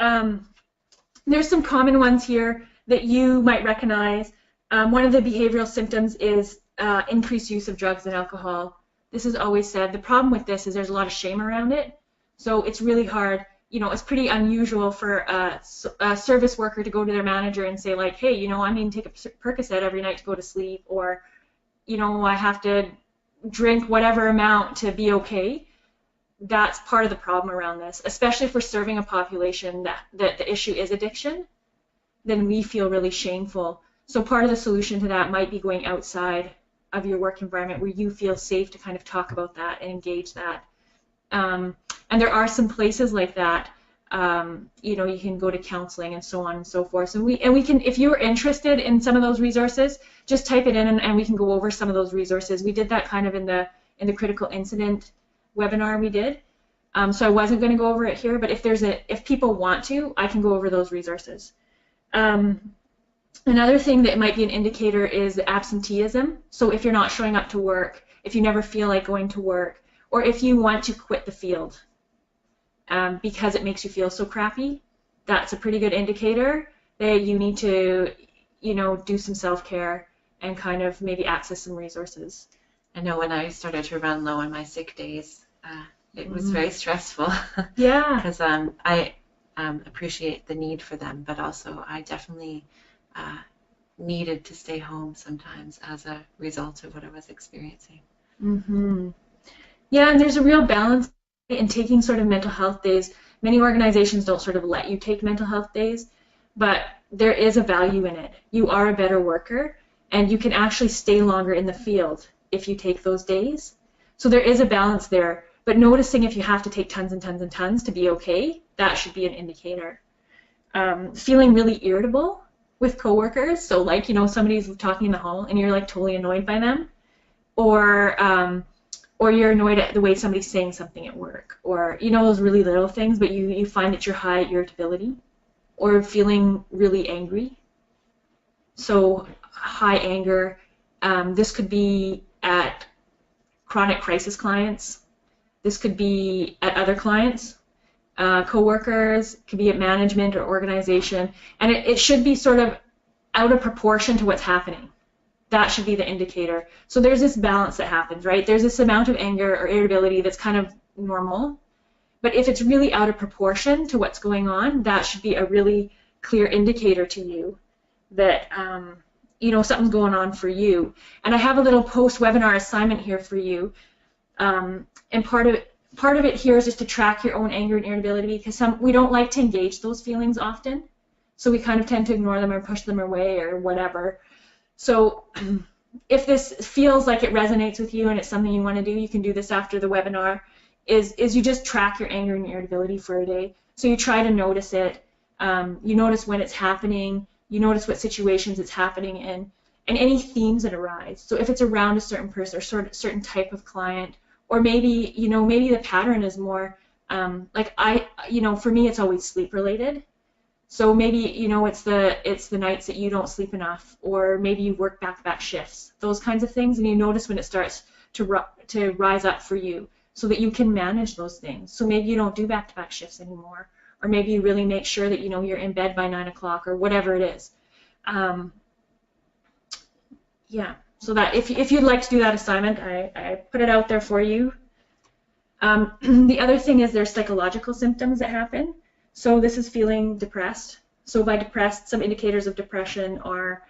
there's some common ones here that you might recognize. One of the behavioral symptoms is increased use of drugs and alcohol. This is always said. The problem with this is there's a lot of shame around it. So it's really hard. It's pretty unusual for a service worker to go to their manager and say, like, hey, I need to take a Percocet every night to go to sleep, or, I have to drink whatever amount to be okay. That's part of the problem around this, especially if we're serving a population that the issue is addiction, then we feel really shameful. So part of the solution to that might be going outside of your work environment where you feel safe to kind of talk about that and engage that. And there are some places like that. You can go to counseling and so on and so forth. And we can, if you're interested in some of those resources, just type it in and we can go over some of those resources. We did that kind of in the critical incident webinar we did. So I wasn't going to go over it here, but if people want to, I can go over those resources. Another thing that might be an indicator is absenteeism. So if you're not showing up to work, if you never feel like going to work, or if you want to quit the field because it makes you feel so crappy, that's a pretty good indicator that you need to, do some self-care and kind of maybe access some resources. I know when I started to run low on my sick days, it was very stressful. Yeah. Because I appreciate the need for them, but also I definitely needed to stay home sometimes as a result of what I was experiencing. Mm-hmm. Yeah, and there's a real balance in taking sort of mental health days. Many organizations don't sort of let you take mental health days, but there is a value in it. You are a better worker, and you can actually stay longer in the field if you take those days. So there is a balance there, but noticing if you have to take tons and tons and tons to be okay, that should be an indicator. Feeling really irritable with coworkers, so like, somebody's talking in the hall and you're like totally annoyed by them, or you're annoyed at the way somebody's saying something at work, or those really little things, but you find that you're high irritability, or feeling really angry. So high anger, this could be at chronic crisis clients, this could be at other clients, co-workers, could be at management or organization, and it should be sort of out of proportion to what's happening. That should be the indicator. So there's this balance that happens, right? There's this amount of anger or irritability that's kind of normal, but if it's really out of proportion to what's going on, that should be a really clear indicator to you that something's going on for you. And I have a little post-webinar assignment here for you, and part of it here is just to track your own anger and irritability, because we don't like to engage those feelings often, so we kind of tend to ignore them or push them away or whatever. So if this feels like it resonates with you and it's something you want to do, you can do this after the webinar, is you just track your anger and irritability for a day. So you try to notice it, you notice when it's happening, you notice what situations it's happening in, and any themes that arise. So if it's around a certain person or certain type of client, or maybe, maybe the pattern is more, for me it's always sleep related. So maybe, it's the nights that you don't sleep enough, or maybe you work back-to-back shifts, those kinds of things, and you notice when it starts to rise up for you so that you can manage those things. So maybe you don't do back-to-back shifts anymore, or maybe you really make sure that, you're in bed by 9 o'clock or whatever it is. Yeah, so that if you'd like to do that assignment, I put it out there for you. The other thing is there's psychological symptoms that happen. So this is feeling depressed. So by depressed, some indicators of depression are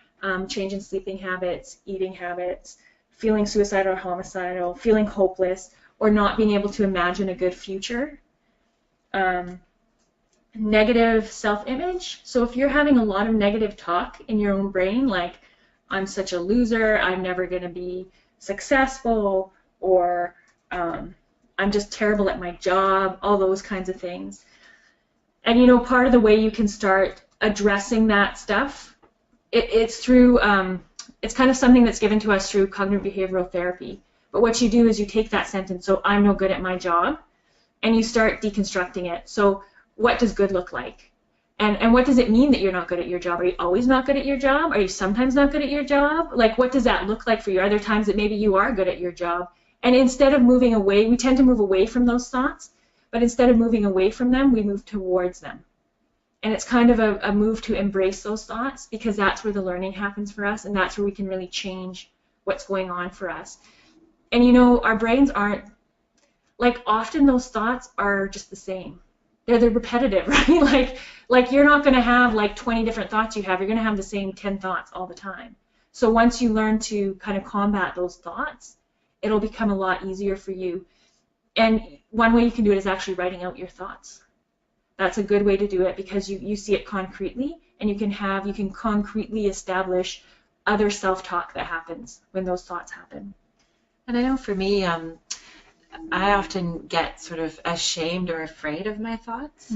change in sleeping habits, eating habits, feeling suicidal or homicidal, feeling hopeless, or not being able to imagine a good future. Negative self-image. So if you're having a lot of negative talk in your own brain, like, I'm such a loser, I'm never going to be successful, or I'm just terrible at my job, all those kinds of things. And part of the way you can start addressing that stuff, it's through, it's kind of something that's given to us through cognitive behavioral therapy. But what you do is you take that sentence, so I'm no good at my job, and you start deconstructing it. So what does good look like? And what does it mean that you're not good at your job? Are you always not good at your job? Are you sometimes not good at your job? Like, what does that look like for you? Are there times that maybe you are good at your job? And instead of moving away, we tend to move away from those thoughts, but instead of moving away from them, we move towards them. And it's kind of a move to embrace those thoughts, because that's where the learning happens for us, and that's where we can really change what's going on for us. And our brains aren't, like, often those thoughts are just the same. They're repetitive, right? Like you're not going to have like 20 different thoughts you have. You're going to have the same 10 thoughts all the time. So once you learn to kind of combat those thoughts, it'll become a lot easier for you. And one way you can do it is actually writing out your thoughts. That's a good way to do it, because you see it concretely, and you can concretely establish other self-talk that happens when those thoughts happen. And I know for me, I often get sort of ashamed or afraid of my thoughts.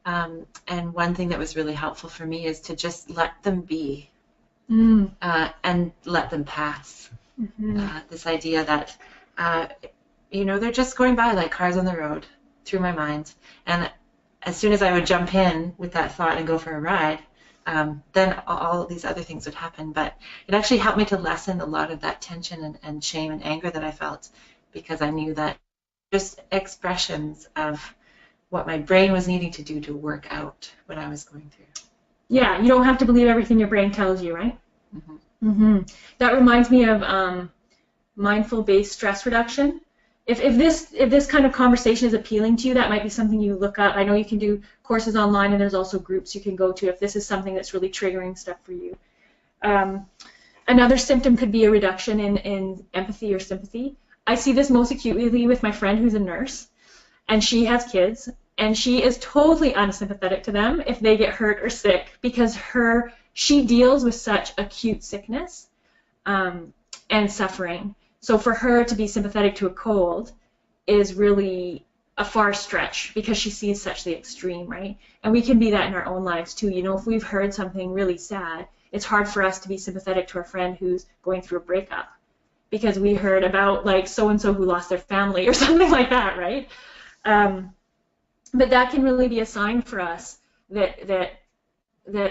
And one thing that was really helpful for me is to just let them be and let them pass. This idea that, they're just going by like cars on the road through my mind. And as soon as I would jump in with that thought and go for a ride, then all these other things would happen. But it actually helped me to lessen a lot of that tension and shame and anger that I felt, because I knew that just expressions of what my brain was needing to do to work out what I was going through. Yeah, you don't have to believe everything your brain tells you, right? That reminds me of mindful-based stress reduction. If this kind of conversation is appealing to you, that might be something you look up. I know you can do courses online, and there's also groups you can go to if this is something that's really triggering stuff for you. Another symptom could be a reduction in empathy or sympathy. I see this most acutely with my friend who's a nurse, and she has kids, and she is totally unsympathetic to them if they get hurt or sick, because she deals with such acute sickness and suffering. So for her to be sympathetic to a cold is really a far stretch, because she sees such the extreme, right? And we can be that in our own lives too. If we've heard something really sad, it's hard for us to be sympathetic to our friend who's going through a breakup, because we heard about like so-and-so who lost their family or something like that, right? But that can really be a sign for us that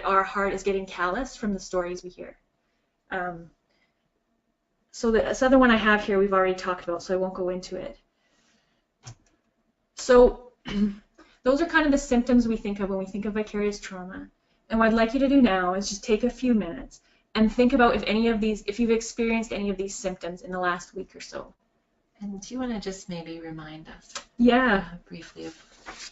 our heart is getting calloused from the stories we hear. So this other one I have here we've already talked about, so I won't go into it. So those are kind of the symptoms we think of when we think of vicarious trauma. And what I'd like you to do now is just take a few minutes and think about if you've experienced any of these symptoms in the last week or so. And do you want to just maybe remind us? Yeah. Briefly of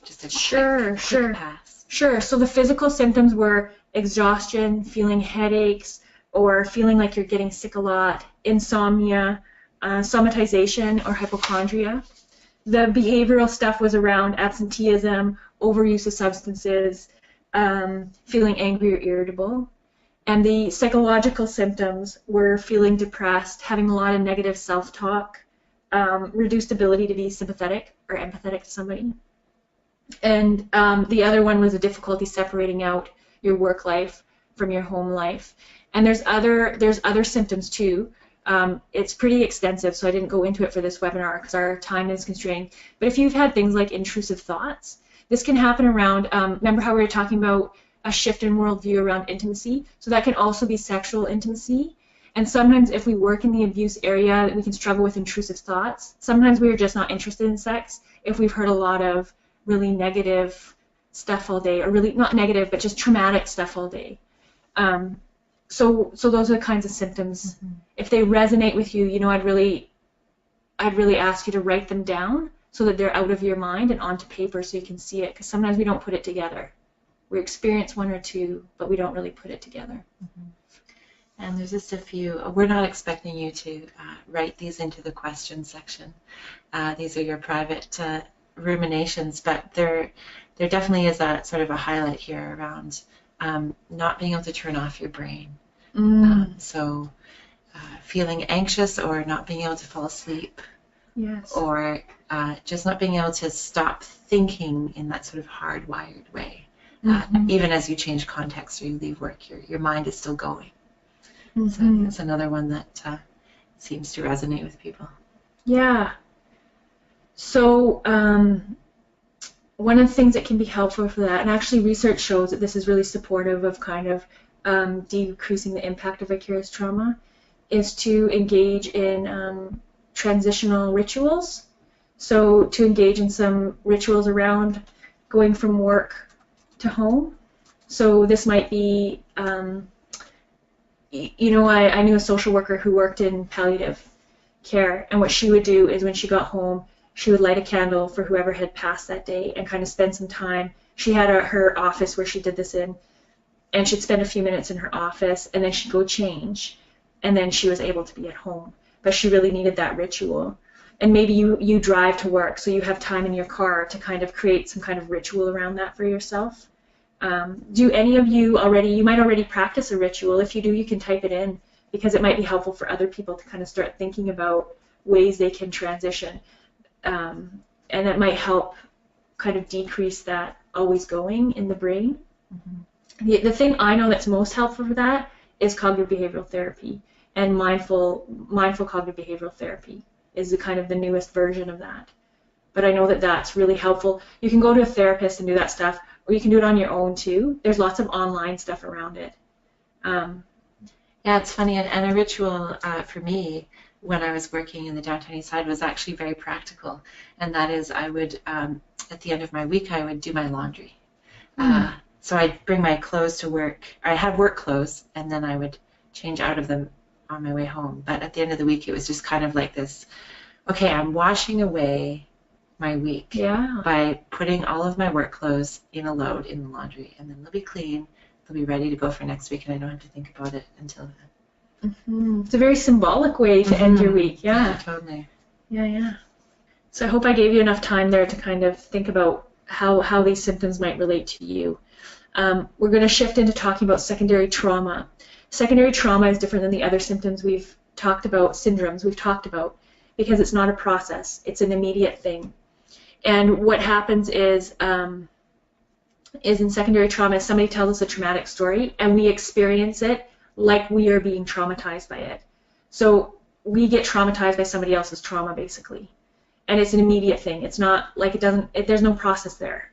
just a quick pass. Sure. So the physical symptoms were exhaustion, feeling headaches, or feeling like you're getting sick a lot, insomnia, somatization, or hypochondria. The behavioral stuff was around absenteeism, overuse of substances, feeling angry or irritable. And the psychological symptoms were feeling depressed, having a lot of negative self-talk, reduced ability to be sympathetic or empathetic to somebody. And the other one was a difficulty separating out your work life from your home life. And there's other symptoms too. It's pretty extensive, so I didn't go into it for this webinar because our time is constrained. But if you've had things like intrusive thoughts, this can happen around, remember how we were talking about a shift in worldview around intimacy? So that can also be sexual intimacy. And sometimes if we work in the abuse area, we can struggle with intrusive thoughts. Sometimes we are just not interested in sex if we've heard a lot of really negative stuff all day, or really not negative, but just traumatic stuff all day. So those are the kinds of symptoms. If they resonate with you, I'd really ask you to write them down so that they're out of your mind and onto paper so you can see it, because sometimes we don't put it together. We experience one or two, but we don't really put it together. And there's just a few. We're not expecting you to write these into the question section. These are your private ruminations, but there definitely is a sort of a highlight here around not being able to turn off your brain. So feeling anxious or not being able to fall asleep. Yes. Or just not being able to stop thinking in that sort of hardwired way. Even as you change context or you leave work, your mind is still going. So that's another one that seems to resonate with people. Yeah. So one of the things that can be helpful for that, and actually research shows that this is really supportive of kind of decreasing the impact of vicarious trauma, is to engage in transitional rituals. So to engage in some rituals around going from work to home. So this might be, I knew a social worker who worked in palliative care, and what she would do is when she got home, she would light a candle for whoever had passed that day and kind of spend some time. She had her office where she did this in, and she'd spend a few minutes in her office, and then she'd go change, and then she was able to be at home. But she really needed that ritual. And maybe you drive to work, so you have time in your car to kind of create some kind of ritual around that for yourself. Do any of you you might already practice a ritual. If you do, you can type it in, because it might be helpful for other people to kind of start thinking about ways they can transition. and it might help kind of decrease that always going in the brain. The thing I know that's most helpful for that is cognitive behavioral therapy, and mindful cognitive behavioral therapy is the kind of the newest version of that. But I know that that's really helpful. You can go to a therapist and do that stuff, or you can do it on your own too. There's lots of online stuff around it. Yeah, it's funny, and a ritual for me when I was working in the downtown east side was actually very practical, and that is I would, at the end of my week, I would do my laundry. So I'd bring my clothes to work. I had work clothes, and then I would change out of them on my way home. But at the end of the week, it was just kind of like this, okay, I'm washing away my week by putting all of my work clothes in a load in the laundry, and then they'll be clean, they'll be ready to go for next week, and I don't have to think about it until then. It's a very symbolic way to end your week. Yeah, totally. Yeah. So I hope I gave you enough time there to kind of think about how these symptoms might relate to you. We're going to shift into talking about secondary trauma. Secondary trauma is different than the other symptoms we've talked about, syndromes we've talked about, because it's not a process. It's an immediate thing. And what happens is in secondary trauma, somebody tells us a traumatic story, and we experience it like we are being traumatized by it. So we get traumatized by somebody else's trauma, basically. And it's an immediate thing. It's not like there's no process there.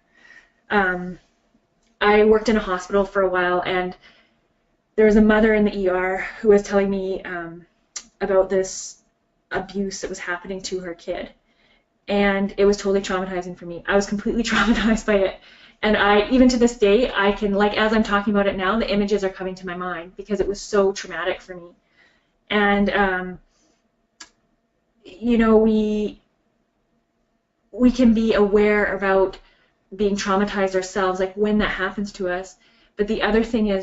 I worked in a hospital for a while, and there was a mother in the ER who was telling me about this abuse that was happening to her kid. And it was totally traumatizing for me. I was completely traumatized by it. And even to this day, I can, like, as I'm talking about it now, the images are coming to my mind because it was so traumatic for me. And, we can be aware about being traumatized ourselves, like when that happens to us. But the other thing is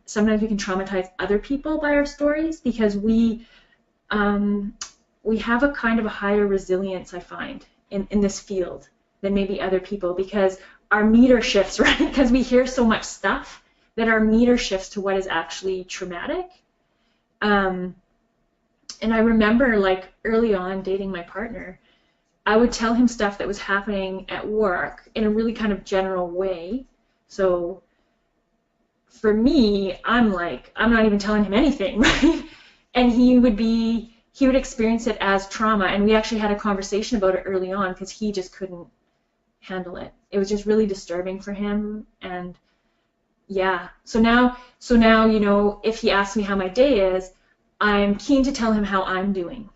sometimes we can traumatize other people by our stories because we have a kind of a higher resilience, I find, in this field than maybe other people, because our meter shifts, right? Because we hear so much stuff that our meter shifts to what is actually traumatic. And I remember, like, early on dating my partner, I would tell him stuff that was happening at work in a really kind of general way. So for me, I'm not even telling him anything, right? And he would experience it as trauma, and we actually had a conversation about it early on because he just couldn't handle it. It was just really disturbing for him, and yeah. So now, if he asks me how my day is, I'm keen to tell him how I'm doing.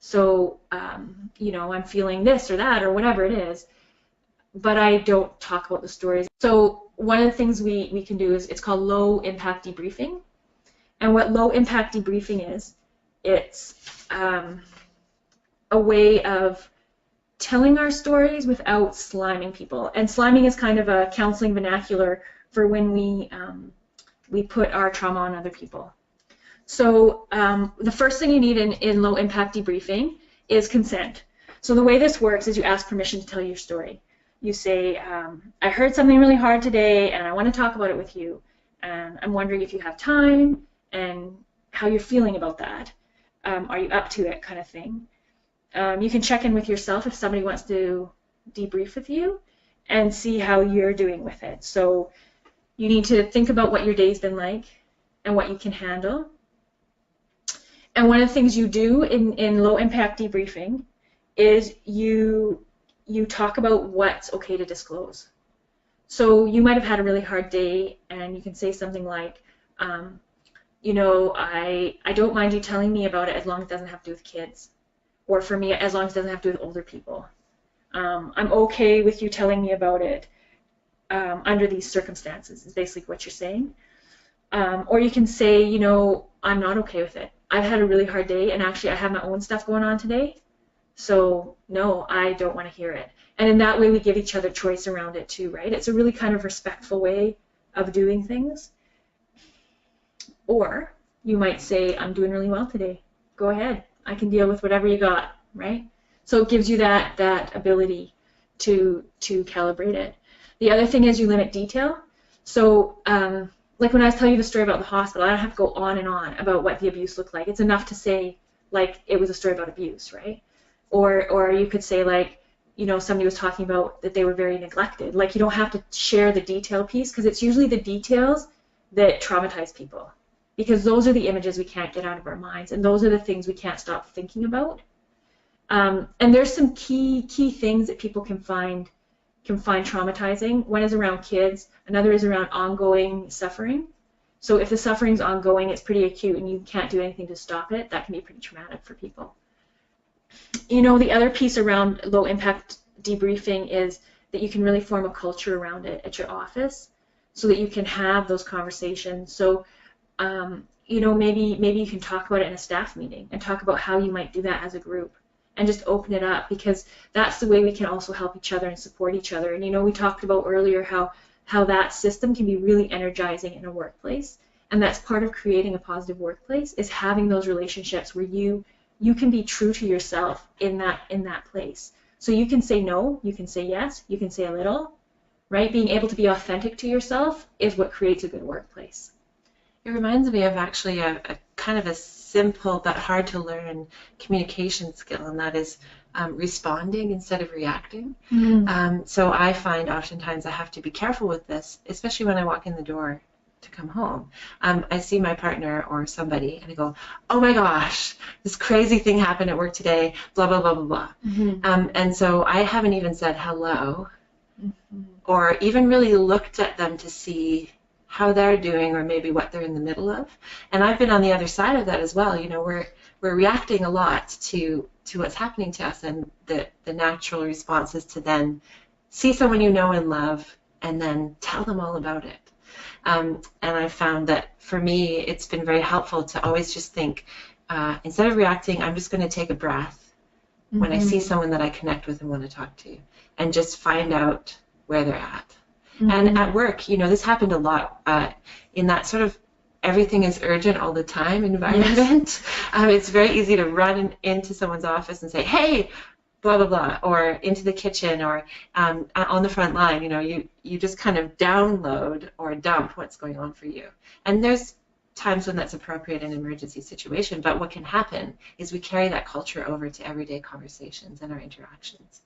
So, I'm feeling this or that or whatever it is, but I don't talk about the stories. So one of the things we can do is it's called low impact debriefing. And what low impact debriefing is, it's a way of telling our stories without sliming people. And sliming is kind of a counseling vernacular for when we put our trauma on other people. So the first thing you need in low impact debriefing is consent. So the way this works is you ask permission to tell your story. You say, I heard something really hard today and I want to talk about it with you. And I'm wondering if you have time and how you're feeling about that. Are you up to it, kind of thing. You can check in with yourself if somebody wants to debrief with you and see how you're doing with it. So you need to think about what your day's been like and what you can handle. And one of the things you do in low impact debriefing is you talk about what's okay to disclose. So you might have had a really hard day and you can say something like, I don't mind you telling me about it as long as it doesn't have to do with kids. Or for me, as long as it doesn't have to do with older people. I'm okay with you telling me about it under these circumstances, is basically what you're saying. Or you can say, I'm not okay with it. I've had a really hard day, and actually I have my own stuff going on today, so no, I don't want to hear it. And in that way, we give each other choice around it too, right? It's a really kind of respectful way of doing things. Or you might say, I'm doing really well today. Go ahead. I can deal with whatever you got, right? So it gives you that ability to calibrate it. The other thing is you limit detail. So like when I was telling you the story about the hospital, I don't have to go on and on about what the abuse looked like. It's enough to say, like, it was a story about abuse, right? Or you could say, like, you know, somebody was talking about that they were very neglected. Like, you don't have to share the detail piece, because it's usually the details that traumatize people, because those are the images we can't get out of our minds, and those are the things we can't stop thinking about. And there's some key things that people can find traumatizing. One is around kids. Another is around ongoing suffering. So if the suffering's ongoing, it's pretty acute, and you can't do anything to stop it, that can be pretty traumatic for people. You know, the other piece around low-impact debriefing is that you can really form a culture around it at your office, so that you can have those conversations. So, you know, maybe you can talk about it in a staff meeting and talk about how you might do that as a group, and just open it up, because that's the way we can also help each other and support each other. And, you know, we talked about earlier how that system can be really energizing in a workplace, and that's part of creating a positive workplace, is having those relationships where you can be true to yourself in that place. So you can say no, you can say yes, you can say a little, right? Being able to be authentic to yourself is what creates a good workplace. It reminds me of actually a kind of a simple but hard to learn communication skill, and that is responding instead of reacting. So I find oftentimes I have to be careful with this, especially when I walk in the door to come home. I see my partner or somebody, and I go, oh my gosh, this crazy thing happened at work today, blah, blah, blah, blah, blah. And so I haven't even said hello, or even really looked at them to see how they're doing, or maybe what they're in the middle of. And I've been on the other side of that as well. You know, we're reacting a lot to what's happening to us, and the natural response is to then see someone you know and love, and then tell them all about it. And I found that for me, it's been very helpful to always just think, instead of reacting, I'm just going to take a breath when I see someone that I connect with and want to talk to, and just find out where they're at. And at work, you know, this happened a lot in that sort of everything is urgent all the time environment. It's very easy to run into someone's office and say, hey, blah, blah, blah, or into the kitchen, or on the front line. You know, you just kind of download or dump what's going on for you. And there's times when that's appropriate in an emergency situation, but what can happen is we carry that culture over to everyday conversations and our interactions.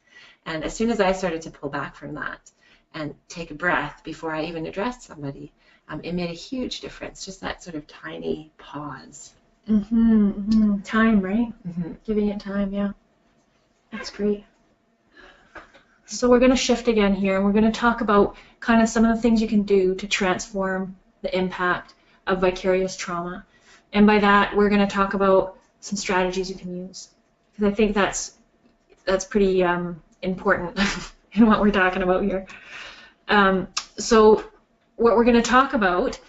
And as soon as I started to pull back from that and take a breath before I even addressed somebody, it made a huge difference, just that sort of tiny pause. Time, right? Giving it time, yeah. That's great. So we're going to shift again here, and we're going to talk about kind of some of the things you can do to transform the impact of vicarious trauma. And by that, we're going to talk about some strategies you can use, because I think that's pretty important in what we're talking about here. So what we're going to talk about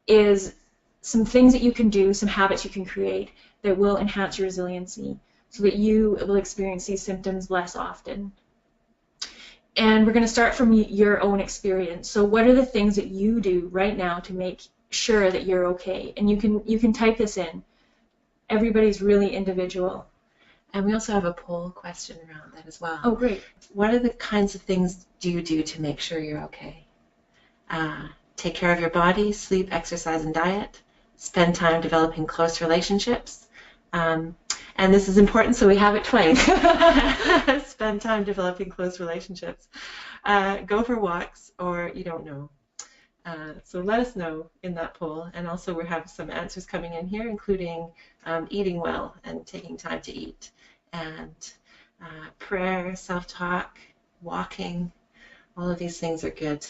is some things that you can do, some habits you can create that will enhance your resiliency, so that you will experience these symptoms less often. And we're going to start from your own experience. So what are the things that you do right now to make sure that you're okay? And you can type this in. Everybody's really individual. And we also have a poll question around that as well. Oh, great. What are the kinds of things do you do to make sure you're okay? Take care of your body, sleep, exercise, and diet. Spend time developing close relationships. And this is important, so we have it twice. Spend time developing close relationships. Go for walks, or you don't know. So let us know in that poll. And also we have some answers coming in here, including eating well and taking time to eat, and prayer, self-talk, walking. All of these things are good.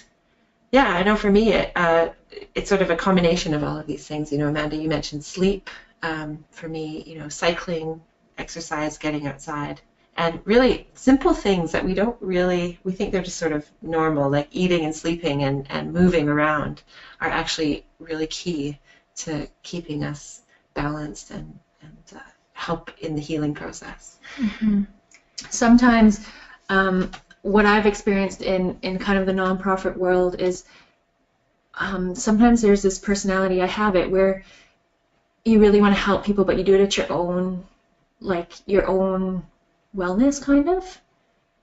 Yeah, I know for me it's sort of a combination of all of these things. You know, Amanda, you mentioned sleep. For me, you know, cycling, exercise, getting outside, and really simple things that we think they're just sort of normal, like eating and sleeping and moving around, are actually really key to keeping us balanced and help in the healing process. Sometimes what I've experienced in kind of the nonprofit world is sometimes there's this personality, I have it, where you really want to help people, but you do it at your own wellness, kind of.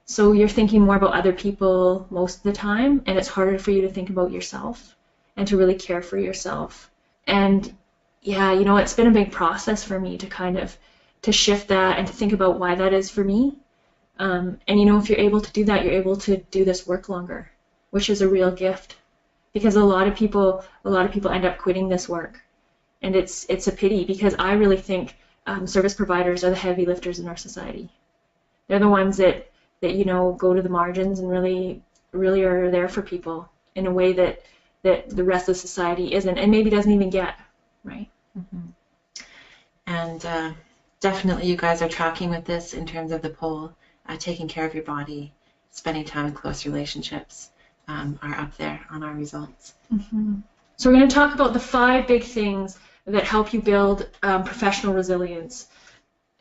So you're thinking more about other people most of the time, and it's harder for you to think about yourself and to really care for yourself. And yeah, you know, it's been a big process for me to kind of to shift that and to think about why that is for me. And if you're able to do that, you're able to do this work longer, which is a real gift, because a lot of people end up quitting this work, and it's a pity, because I really think service providers are the heavy lifters in our society. They're the ones that go to the margins and really are there for people in a way that the rest of society isn't, and maybe doesn't even get, right? Mm-hmm. And definitely you guys are tracking with this in terms of the poll. Taking care of your body, spending time in close relationships are up there on our results. Mm-hmm. So we're going to talk about the 5 big things that help you build professional resilience.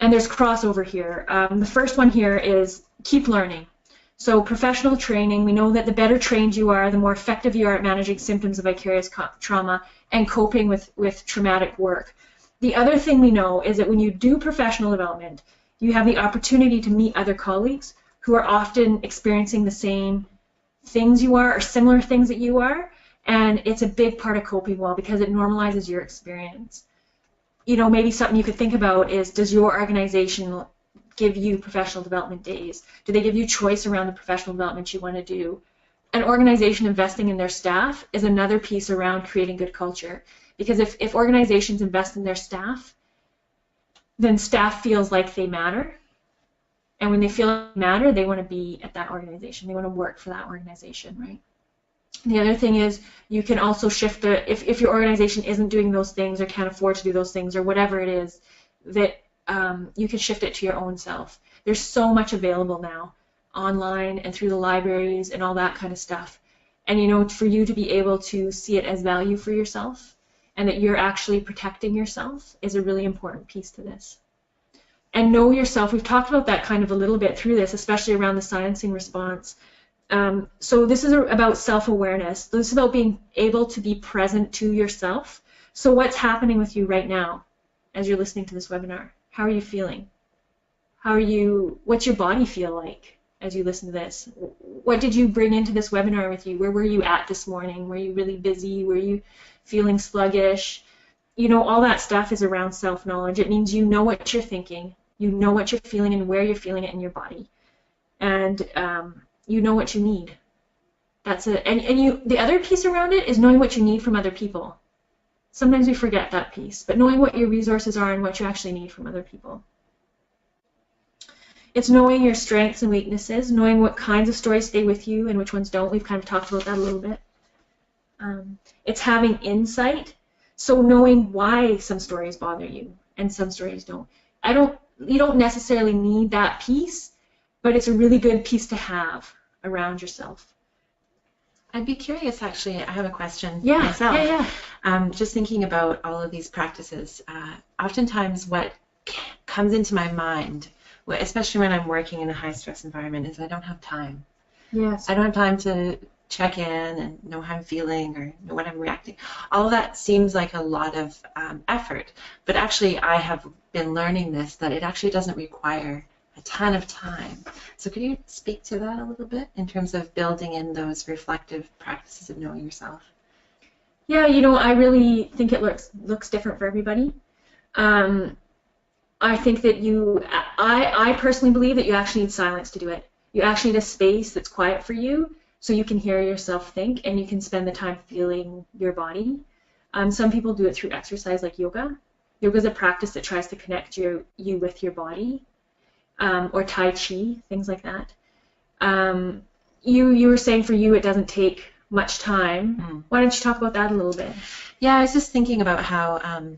And there's crossover here. The first one here is keep learning. So professional training, we know that the better trained you are, the more effective you are at managing symptoms of vicarious trauma and coping with traumatic work. The other thing we know is that when you do professional development, you have the opportunity to meet other colleagues who are often experiencing the same things you are or similar things that you are, and it's a big part of coping well because it normalizes your experience. Maybe something you could think about is, does your organization give you professional development days? Do they give you choice around the professional development you want to do? An organization investing in their staff is another piece around creating good culture, because if organizations invest in their staff, then staff feels like they matter. And when they feel like they matter, they want to be at that organization. They want to work for that organization, right? The other thing is you can also shift if your organization isn't doing those things or can't afford to do those things or whatever it is, that you can shift it to your own self. There's so much available now online and through the libraries and all that kind of stuff. And for you to be able to see it as value for yourself and that you're actually protecting yourself is a really important piece to this. And know yourself. We've talked about that kind of a little bit through this, especially around the silencing response. So this is about self-awareness. This is about being able to be present to yourself. So what's happening with you right now as you're listening to this webinar? How are you feeling? What's your body feel like as you listen to this? What did you bring into this webinar with you? Where were you at this morning? Were you really busy? Were you feeling sluggish? All that stuff is around self-knowledge. It means you know what you're thinking, you know what you're feeling and where you're feeling it in your body. And you know what you need. That's it. And the other piece around it is knowing what you need from other people. Sometimes we forget that piece, but knowing what your resources are and what you actually need from other people. It's knowing your strengths and weaknesses, knowing what kinds of stories stay with you and which ones don't. We've kind of talked about that a little bit. It's having insight, so knowing why some stories bother you and some stories don't. You don't necessarily need that piece, but it's a really good piece to have around yourself. I'd be curious, actually. I have a question myself. Just thinking about all of these practices, oftentimes what comes into my mind, especially when I'm working in a high-stress environment, is I don't have time. Yes. I don't have time to check in and know how I'm feeling or know what I'm reacting. All of that seems like a lot of effort, but actually I have been learning this, that it actually doesn't require a ton of time. So could you speak to that a little bit in terms of building in those reflective practices of knowing yourself? Yeah, I really think it looks different for everybody. I think that I personally believe that you actually need silence to do it. You actually need a space that's quiet for you so you can hear yourself think and you can spend the time feeling your body. Some people do it through exercise like yoga. Yoga is a practice that tries to connect you with your body. Or Tai Chi, things like that. You were saying for you it doesn't take much time. Why don't you talk about that a little bit? Yeah, I was just thinking about how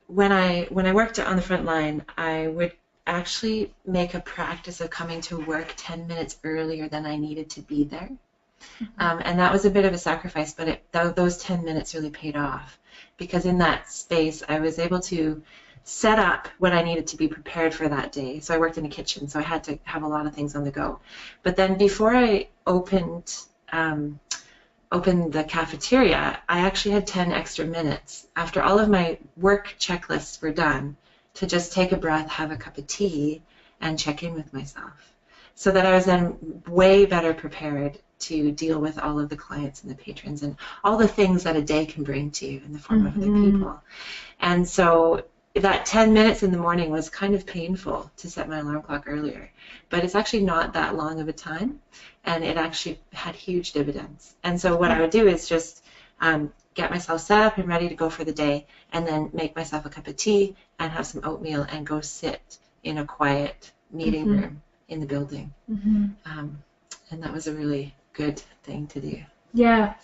when I worked on the front line, I would actually make a practice of coming to work 10 minutes earlier than I needed to be there. And that was a bit of a sacrifice, but those 10 minutes really paid off, because in that space I was able to set up what I needed to be prepared for that day. So I worked in a kitchen, so I had to have a lot of things on the go. But then before I opened the cafeteria, I actually had 10 extra minutes after all of my work checklists were done to just take a breath, have a cup of tea, and check in with myself. So that I was then way better prepared to deal with all of the clients and the patrons and all the things that a day can bring to you in the form of other people. And so that 10 minutes in the morning was kind of painful to set my alarm clock earlier, but it's actually not that long of a time, and it actually had huge dividends. And so what I would do is just get myself set up and ready to go for the day, and then make myself a cup of tea and have some oatmeal and go sit in a quiet meeting room in the building. And that was a really good thing to do. Yeah.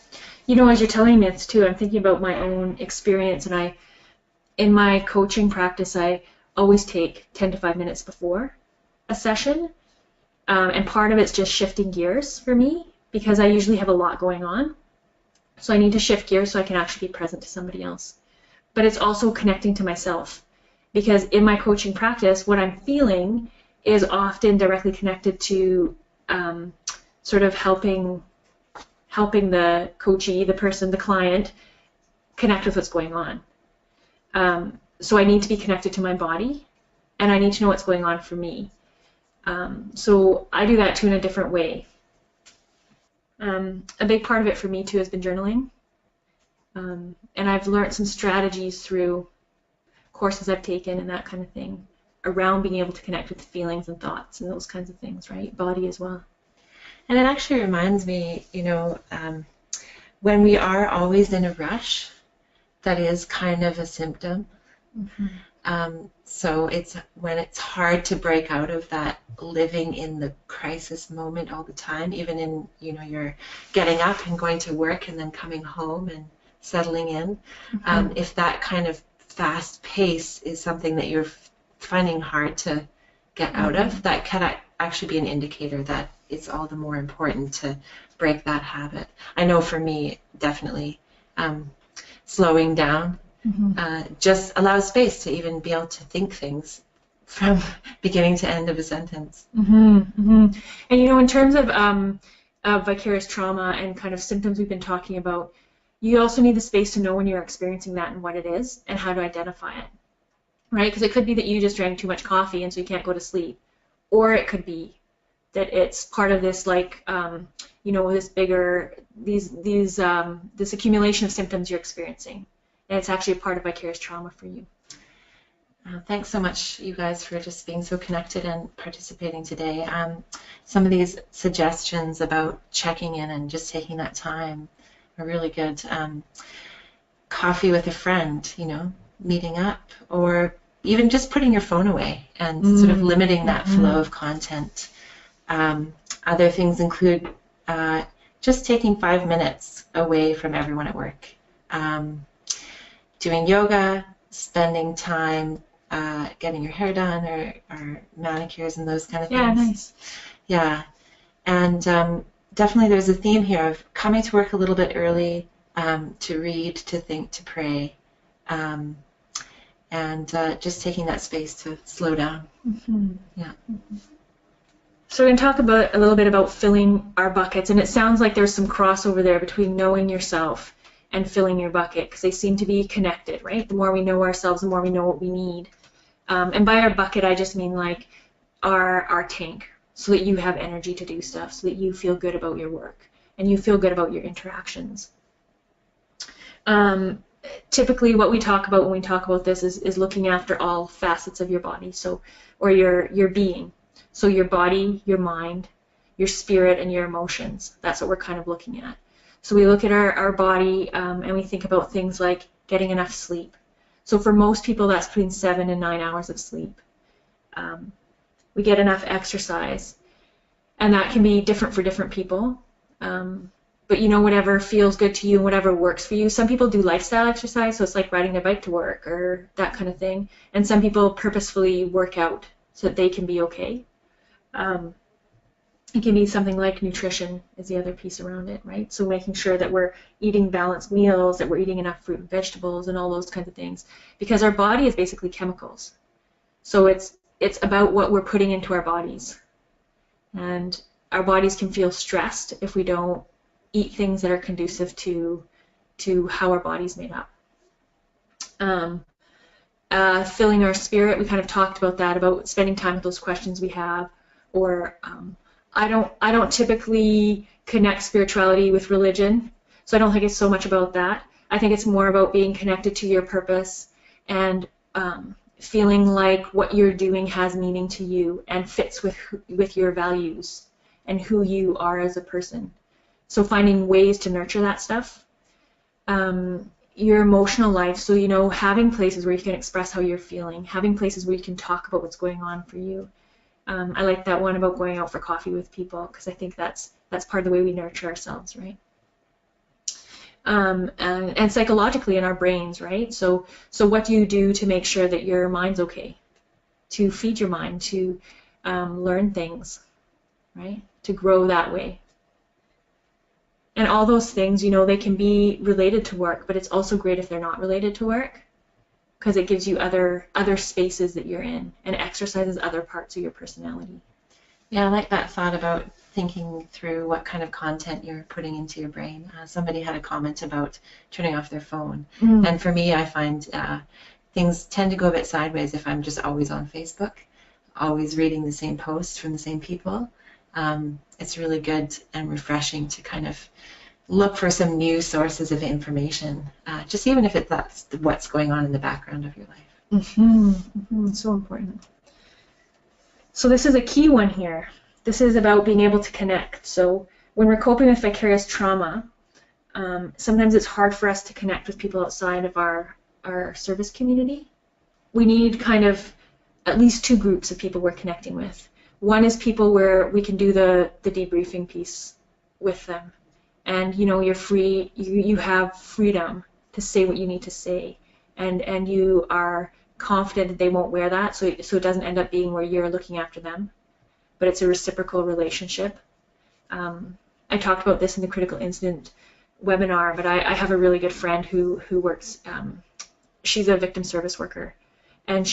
You know, as you're telling me this too, I'm thinking about my own experience, and in my coaching practice, I always take 10 to 5 minutes before a session, and part of it's just shifting gears for me, because I usually have a lot going on. So I need to shift gears so I can actually be present to somebody else. But it's also connecting to myself, because in my coaching practice, what I'm feeling is often directly connected to sort of helping the coachee, the person, the client, connect with what's going on. So I need to be connected to my body, and I need to know what's going on for me. So I do that too in a different way. A big part of it for me too has been journaling, and I've learned some strategies through courses I've taken and that kind of thing around being able to connect with feelings and thoughts and those kinds of things, right? Body as well. And it actually reminds me, when we are always in a rush, that is kind of a symptom. So it's when it's hard to break out of that living in the crisis moment all the time, even in, you're getting up and going to work and then coming home and settling in. If that kind of fast pace is something that you're finding hard to get out of, that can actually be an indicator that it's all the more important to break that habit. I know for me, definitely, slowing down just allows space to even be able to think things from beginning to end of a sentence. And in terms of vicarious trauma and kind of symptoms we've been talking about, you also need the space to know when you're experiencing that and what it is and how to identify it, right? Because it could be that you just drank too much coffee and so you can't go to sleep, or it could be that it's part of this this bigger this accumulation of symptoms you're experiencing, and it's actually a part of vicarious trauma for you. Thanks so much, you guys, for just being so connected and participating today. Some of these suggestions about checking in and just taking that time are really good. Coffee with a friend, meeting up, or even just putting your phone away and sort of limiting that flow of content. Other things include just taking 5 minutes away from everyone at work, doing yoga, spending time getting your hair done or manicures and those kind of things. Yeah, nice. Yeah, and definitely there's a theme here of coming to work a little bit early to read, to think, to pray, and just taking that space to slow down. Yeah. So we're going to talk a little bit about filling our buckets, and it sounds like there's some crossover there between knowing yourself and filling your bucket, because they seem to be connected, right? The more we know ourselves, the more we know what we need. And by our bucket, I just mean like our tank, so that you have energy to do stuff, so that you feel good about your work and you feel good about your interactions. Typically, what we talk about when we talk about this is looking after all facets of your body, or your being. So your body, your mind, your spirit, and your emotions. That's what we're kind of looking at. So we look at our body and we think about things like getting enough sleep. So for most people, that's between 7 and 9 hours of sleep. We get enough exercise, and that can be different for different people. But whatever feels good to you and whatever works for you. Some people do lifestyle exercise, so it's like riding their bike to work or that kind of thing. And some people purposefully work out so that they can be okay. It can be something like nutrition is the other piece around it, right? So making sure that we're eating balanced meals, that we're eating enough fruit and vegetables and all those kinds of things, because our body is basically chemicals. So it's about what we're putting into our bodies. And our bodies can feel stressed if we don't eat things that are conducive to how our body's made up. Filling our spirit, we kind of talked about that, about spending time with those questions we have, or I don't typically connect spirituality with religion, so I don't think it's so much about that. I think it's more about being connected to your purpose and feeling like what you're doing has meaning to you and fits with your values and who you are as a person. So finding ways to nurture that stuff. Your emotional life, so having places where you can express how you're feeling, having places where you can talk about what's going on for you. I like that one about going out for coffee with people, because I think that's part of the way we nurture ourselves, right? And psychologically in our brains, right? So what do you do to make sure that your mind's okay? To feed your mind, to learn things, right? To grow that way. And all those things, they can be related to work, but it's also great if they're not related to work, because it gives you other spaces that you're in and exercises other parts of your personality. Yeah, I like that thought about thinking through what kind of content you're putting into your brain. Somebody had a comment about turning off their phone. And for me, I find things tend to go a bit sideways if I'm just always on Facebook, always reading the same posts from the same people. It's really good and refreshing to kind of look for some new sources of information, just even if that's what's going on in the background of your life. So important. So this is a key one here. This is about being able to connect. So when we're coping with vicarious trauma, sometimes it's hard for us to connect with people outside of our service community. We need kind of at least two groups of people we're connecting with. One is people where we can do the debriefing piece with them. And you're free, you have freedom to say what you need to say. And you are confident that they won't wear that, so it doesn't end up being where you're looking after them. But it's a reciprocal relationship. I talked about this in the critical incident webinar, but I have a really good friend who works, she's a victim service worker, and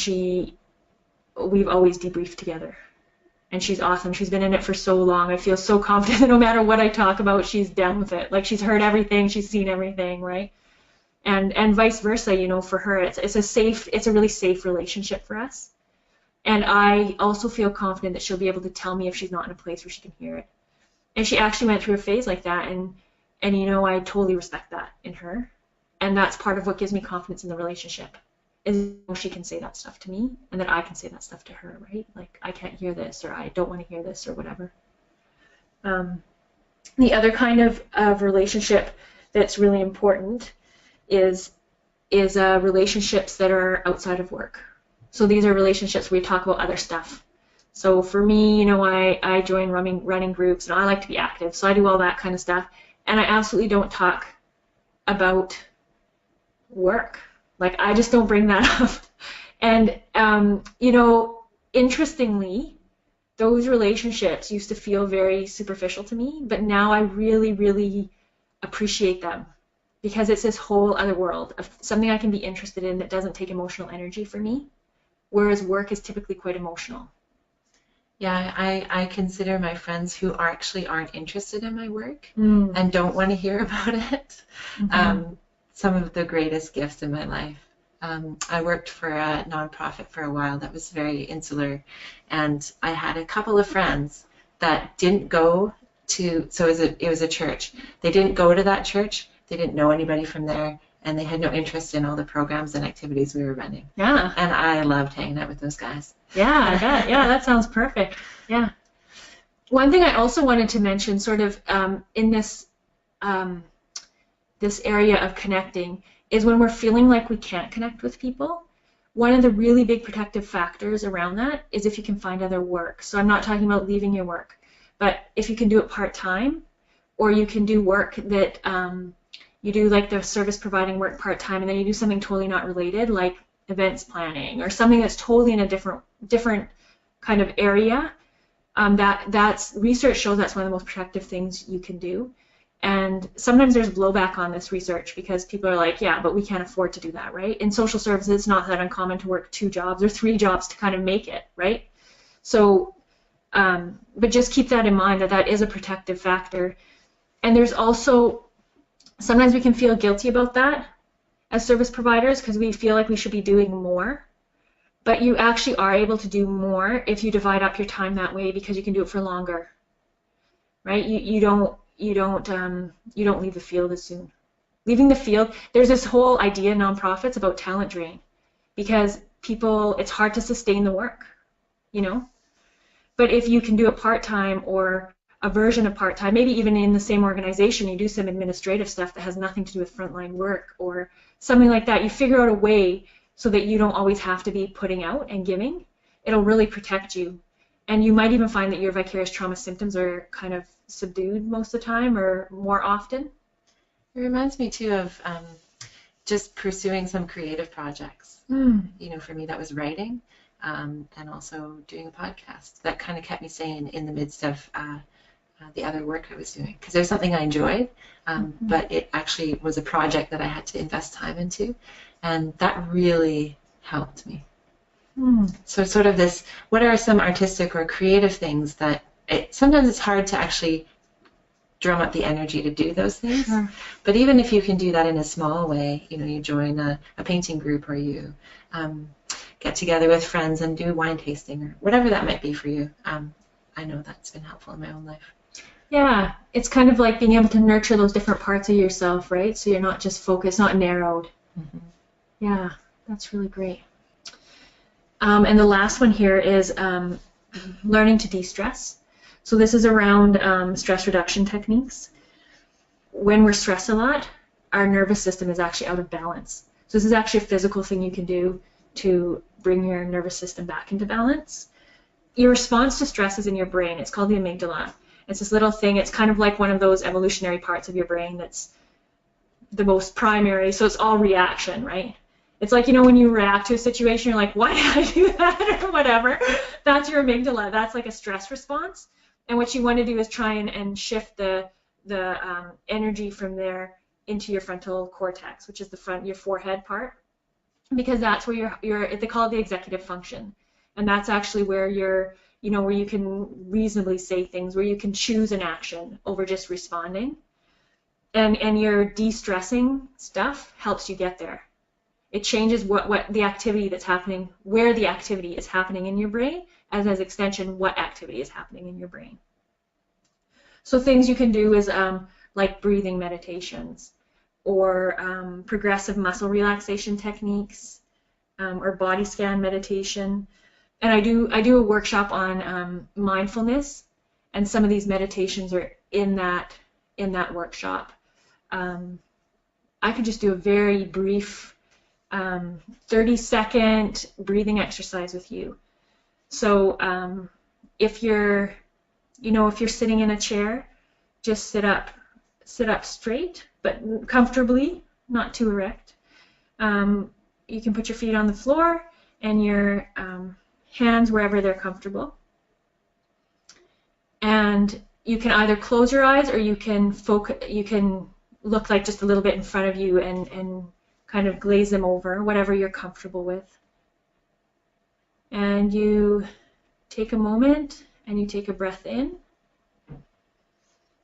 we've always debriefed together. And she's awesome. She's been in it for so long. I feel so confident that no matter what I talk about, she's down with it. Like, she's heard everything, she's seen everything, right? And vice versa, for her, it's a really safe relationship for us. And I also feel confident that she'll be able to tell me if she's not in a place where she can hear it. And she actually went through a phase like that, and I totally respect that in her. And that's part of what gives me confidence in the relationship, is she can say that stuff to me, and that I can say that stuff to her, right? Like, I can't hear this, or I don't want to hear this, or whatever. The other kind of relationship that's really important is relationships that are outside of work. So these are relationships where we talk about other stuff. So for me, I join running groups, and I like to be active, so I do all that kind of stuff. And I absolutely don't talk about work. Like, I just don't bring that up. And, interestingly, those relationships used to feel very superficial to me, but now I really, really appreciate them, because it's this whole other world of something I can be interested in that doesn't take emotional energy for me, whereas work is typically quite emotional. Yeah, I consider my friends who actually aren't interested in my work and don't want to hear about it some of the greatest gifts in my life. I worked for a nonprofit for a while that was very insular, and I had a couple of friends that didn't go to, so it was a church. They didn't go to that church, they didn't know anybody from there, and they had no interest in all the programs and activities we were running. Yeah. And I loved hanging out with those guys. Yeah, I bet. Yeah, that sounds perfect. Yeah. One thing I also wanted to mention, sort of in this this area of connecting, is when we're feeling like we can't connect with people, one of the really big protective factors around that is if you can find other work. So I'm not talking about leaving your work, but if you can do it part-time, or you can do work that you do, like the service providing work part-time, and then you do something totally not related, like events planning, or something that's totally in a different kind of area. That's research shows that's one of the most protective things you can do. And sometimes there's blowback on this research, because people are like, yeah, but we can't afford to do that, right? In social services, it's not that uncommon to work 2 jobs or 3 jobs to kind of make it, right? So, but just keep that in mind, that is a protective factor. And there's also, sometimes we can feel guilty about that as service providers, because we feel like we should be doing more. But you actually are able to do more if you divide up your time that way, because you can do it for longer, right? You don't leave the field as soon. Leaving the field, there's this whole idea in nonprofits about talent drain, because it's hard to sustain the work, you know? But if you can do it part-time or a version of part-time, maybe even in the same organization, you do some administrative stuff that has nothing to do with frontline work or something like that, you figure out a way so that you don't always have to be putting out and giving. It'll really protect you. And you might even find that your vicarious trauma symptoms are kind of subdued most of the time or more often. It reminds me too of just pursuing some creative projects. You know, for me that was writing and also doing a podcast. That kind of kept me sane in the midst of the other work I was doing, because there's something I enjoyed, but it actually was a project that I had to invest time into, and that really helped me. So sort of this, what are some artistic or creative things that sometimes it's hard to actually drum up the energy to do those things, but even if you can do that in a small way, you know, you join a painting group or you get together with friends and do wine tasting or whatever that might be for you. I know that's been helpful in my own life. Yeah, it's kind of like being able to nurture those different parts of yourself, right? So you're not just focused, not narrowed. Yeah, that's really great. And the last one here is learning to de-stress. So this is around stress reduction techniques. When we're stressed a lot, our nervous system is actually out of balance. So this is actually a physical thing you can do to bring your nervous system back into balance. Your response to stress is in your brain. It's called the amygdala. It's this little thing. It's kind of like one of those evolutionary parts of your brain that's the most primary. So it's all reaction, right? It's like, you know, when you react to a situation, you're like, why did I do that or whatever. That's your amygdala. That's like a stress response. And what you want to do is try and shift the energy from there into your frontal cortex, which is your forehead part, because that's where they call it the executive function. And that's actually where where you can reasonably say things, where you can choose an action over just responding. And your de-stressing stuff helps you get there. It changes what the activity that's happening, where the activity is happening in your brain, as extension, what activity is happening in your brain. So things you can do is like breathing meditations or progressive muscle relaxation techniques or body scan meditation. And I do a workshop on mindfulness, and some of these meditations are in that workshop. I could just do a very brief 30-second breathing exercise with you. So if you're sitting in a chair, just sit up straight, but comfortably, not too erect. You can put your feet on the floor and your hands wherever they're comfortable. And you can either close your eyes or you can look like just a little bit in front of you and kind of glaze them over, whatever you're comfortable with. And you take a moment and you take a breath in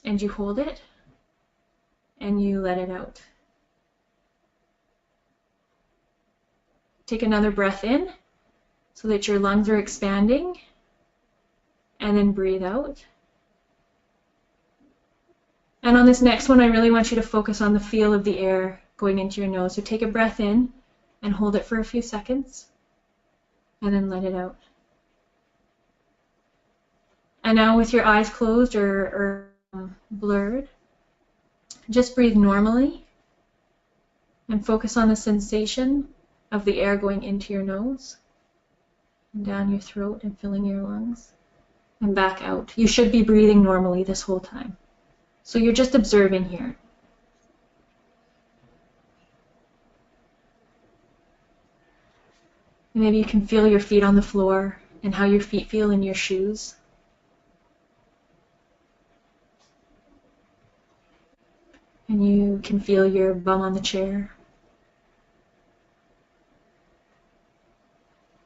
and you hold it and you let it out. Take another breath in so that your lungs are expanding, and then breathe out. And on this next one, I really want you to focus on the feel of the air going into your nose. So take a breath in and hold it for a few seconds, and then let it out. And now with your eyes closed or blurred, just breathe normally and focus on the sensation of the air going into your nose and down your throat and filling your lungs and back out. You should be breathing normally this whole time. So you're just observing here. Maybe you can feel your feet on the floor and how your feet feel in your shoes. And you can feel your bum on the chair.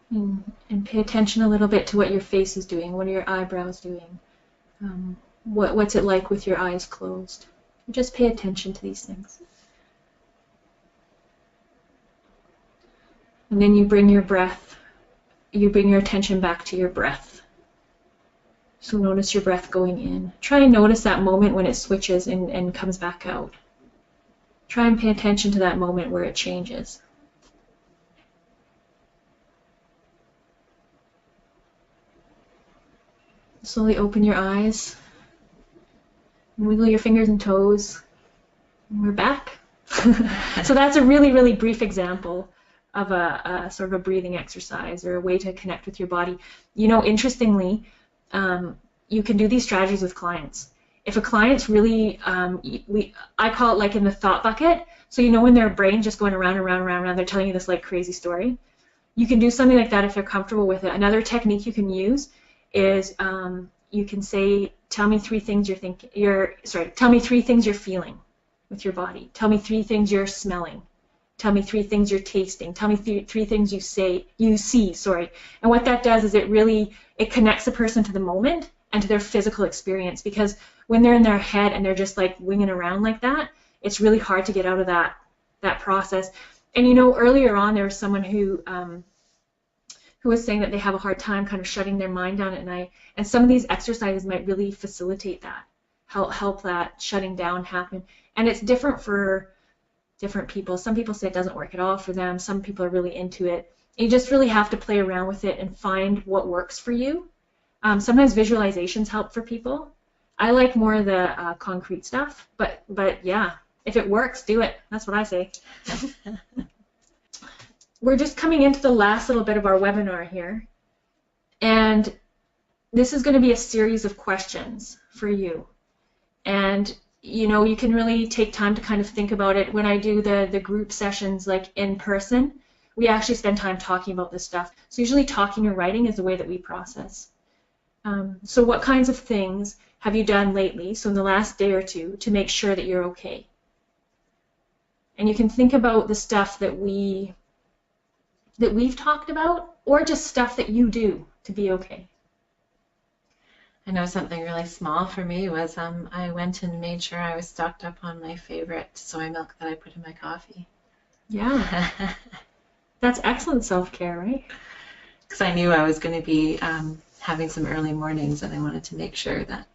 And pay attention a little bit to what your face is doing. What are your eyebrows doing? What's it like with your eyes closed? Just pay attention to these things. And then you bring your attention back to your breath. So notice your breath going in. Try and notice that moment when it switches and comes back out. Try and pay attention to that moment where it changes. Slowly open your eyes. Wiggle your fingers and toes. And we're back. So that's a really, really brief example of a sort of a breathing exercise or a way to connect with your body. You know, interestingly, you can do these strategies with clients. If a client's really, I call it like in the thought bucket. So you know when their brain's just going around and around and around, they're telling you this like crazy story. You can do something like that if they're comfortable with it. Another technique you can use is you can say, tell me three things you're thinking. Tell me three things you're feeling with your body. Tell me three things you're smelling. Tell me three things you're tasting. Tell me three things you see. And what that does is it connects the person to the moment and to their physical experience, because when they're in their head and they're just like winging around like that, it's really hard to get out of that process. And you know, earlier on there was someone who was saying that they have a hard time kind of shutting their mind down at night, and some of these exercises might really facilitate that, help that shutting down happen. And it's different for different people. Some people say it doesn't work at all for them. Some people are really into it. You just really have to play around with it and find what works for you. Sometimes visualizations help for people. I like more of the concrete stuff, but yeah, if it works, do it. That's what I say. We're just coming into the last little bit of our webinar here, and this is going to be a series of questions for you. And you know, you can really take time to kind of think about it. When I do the group sessions like in person, we actually spend time talking about this stuff. So usually talking or writing is the way that we process. So what kinds of things have you done lately, so in the last day or two, to make sure that you're okay? And you can think about the stuff that we've talked about, or just stuff that you do to be okay. I know something really small for me was I went and made sure I was stocked up on my favorite soy milk that I put in my coffee. Yeah. That's excellent self-care, right? Because I knew I was going to be having some early mornings, and I wanted to make sure that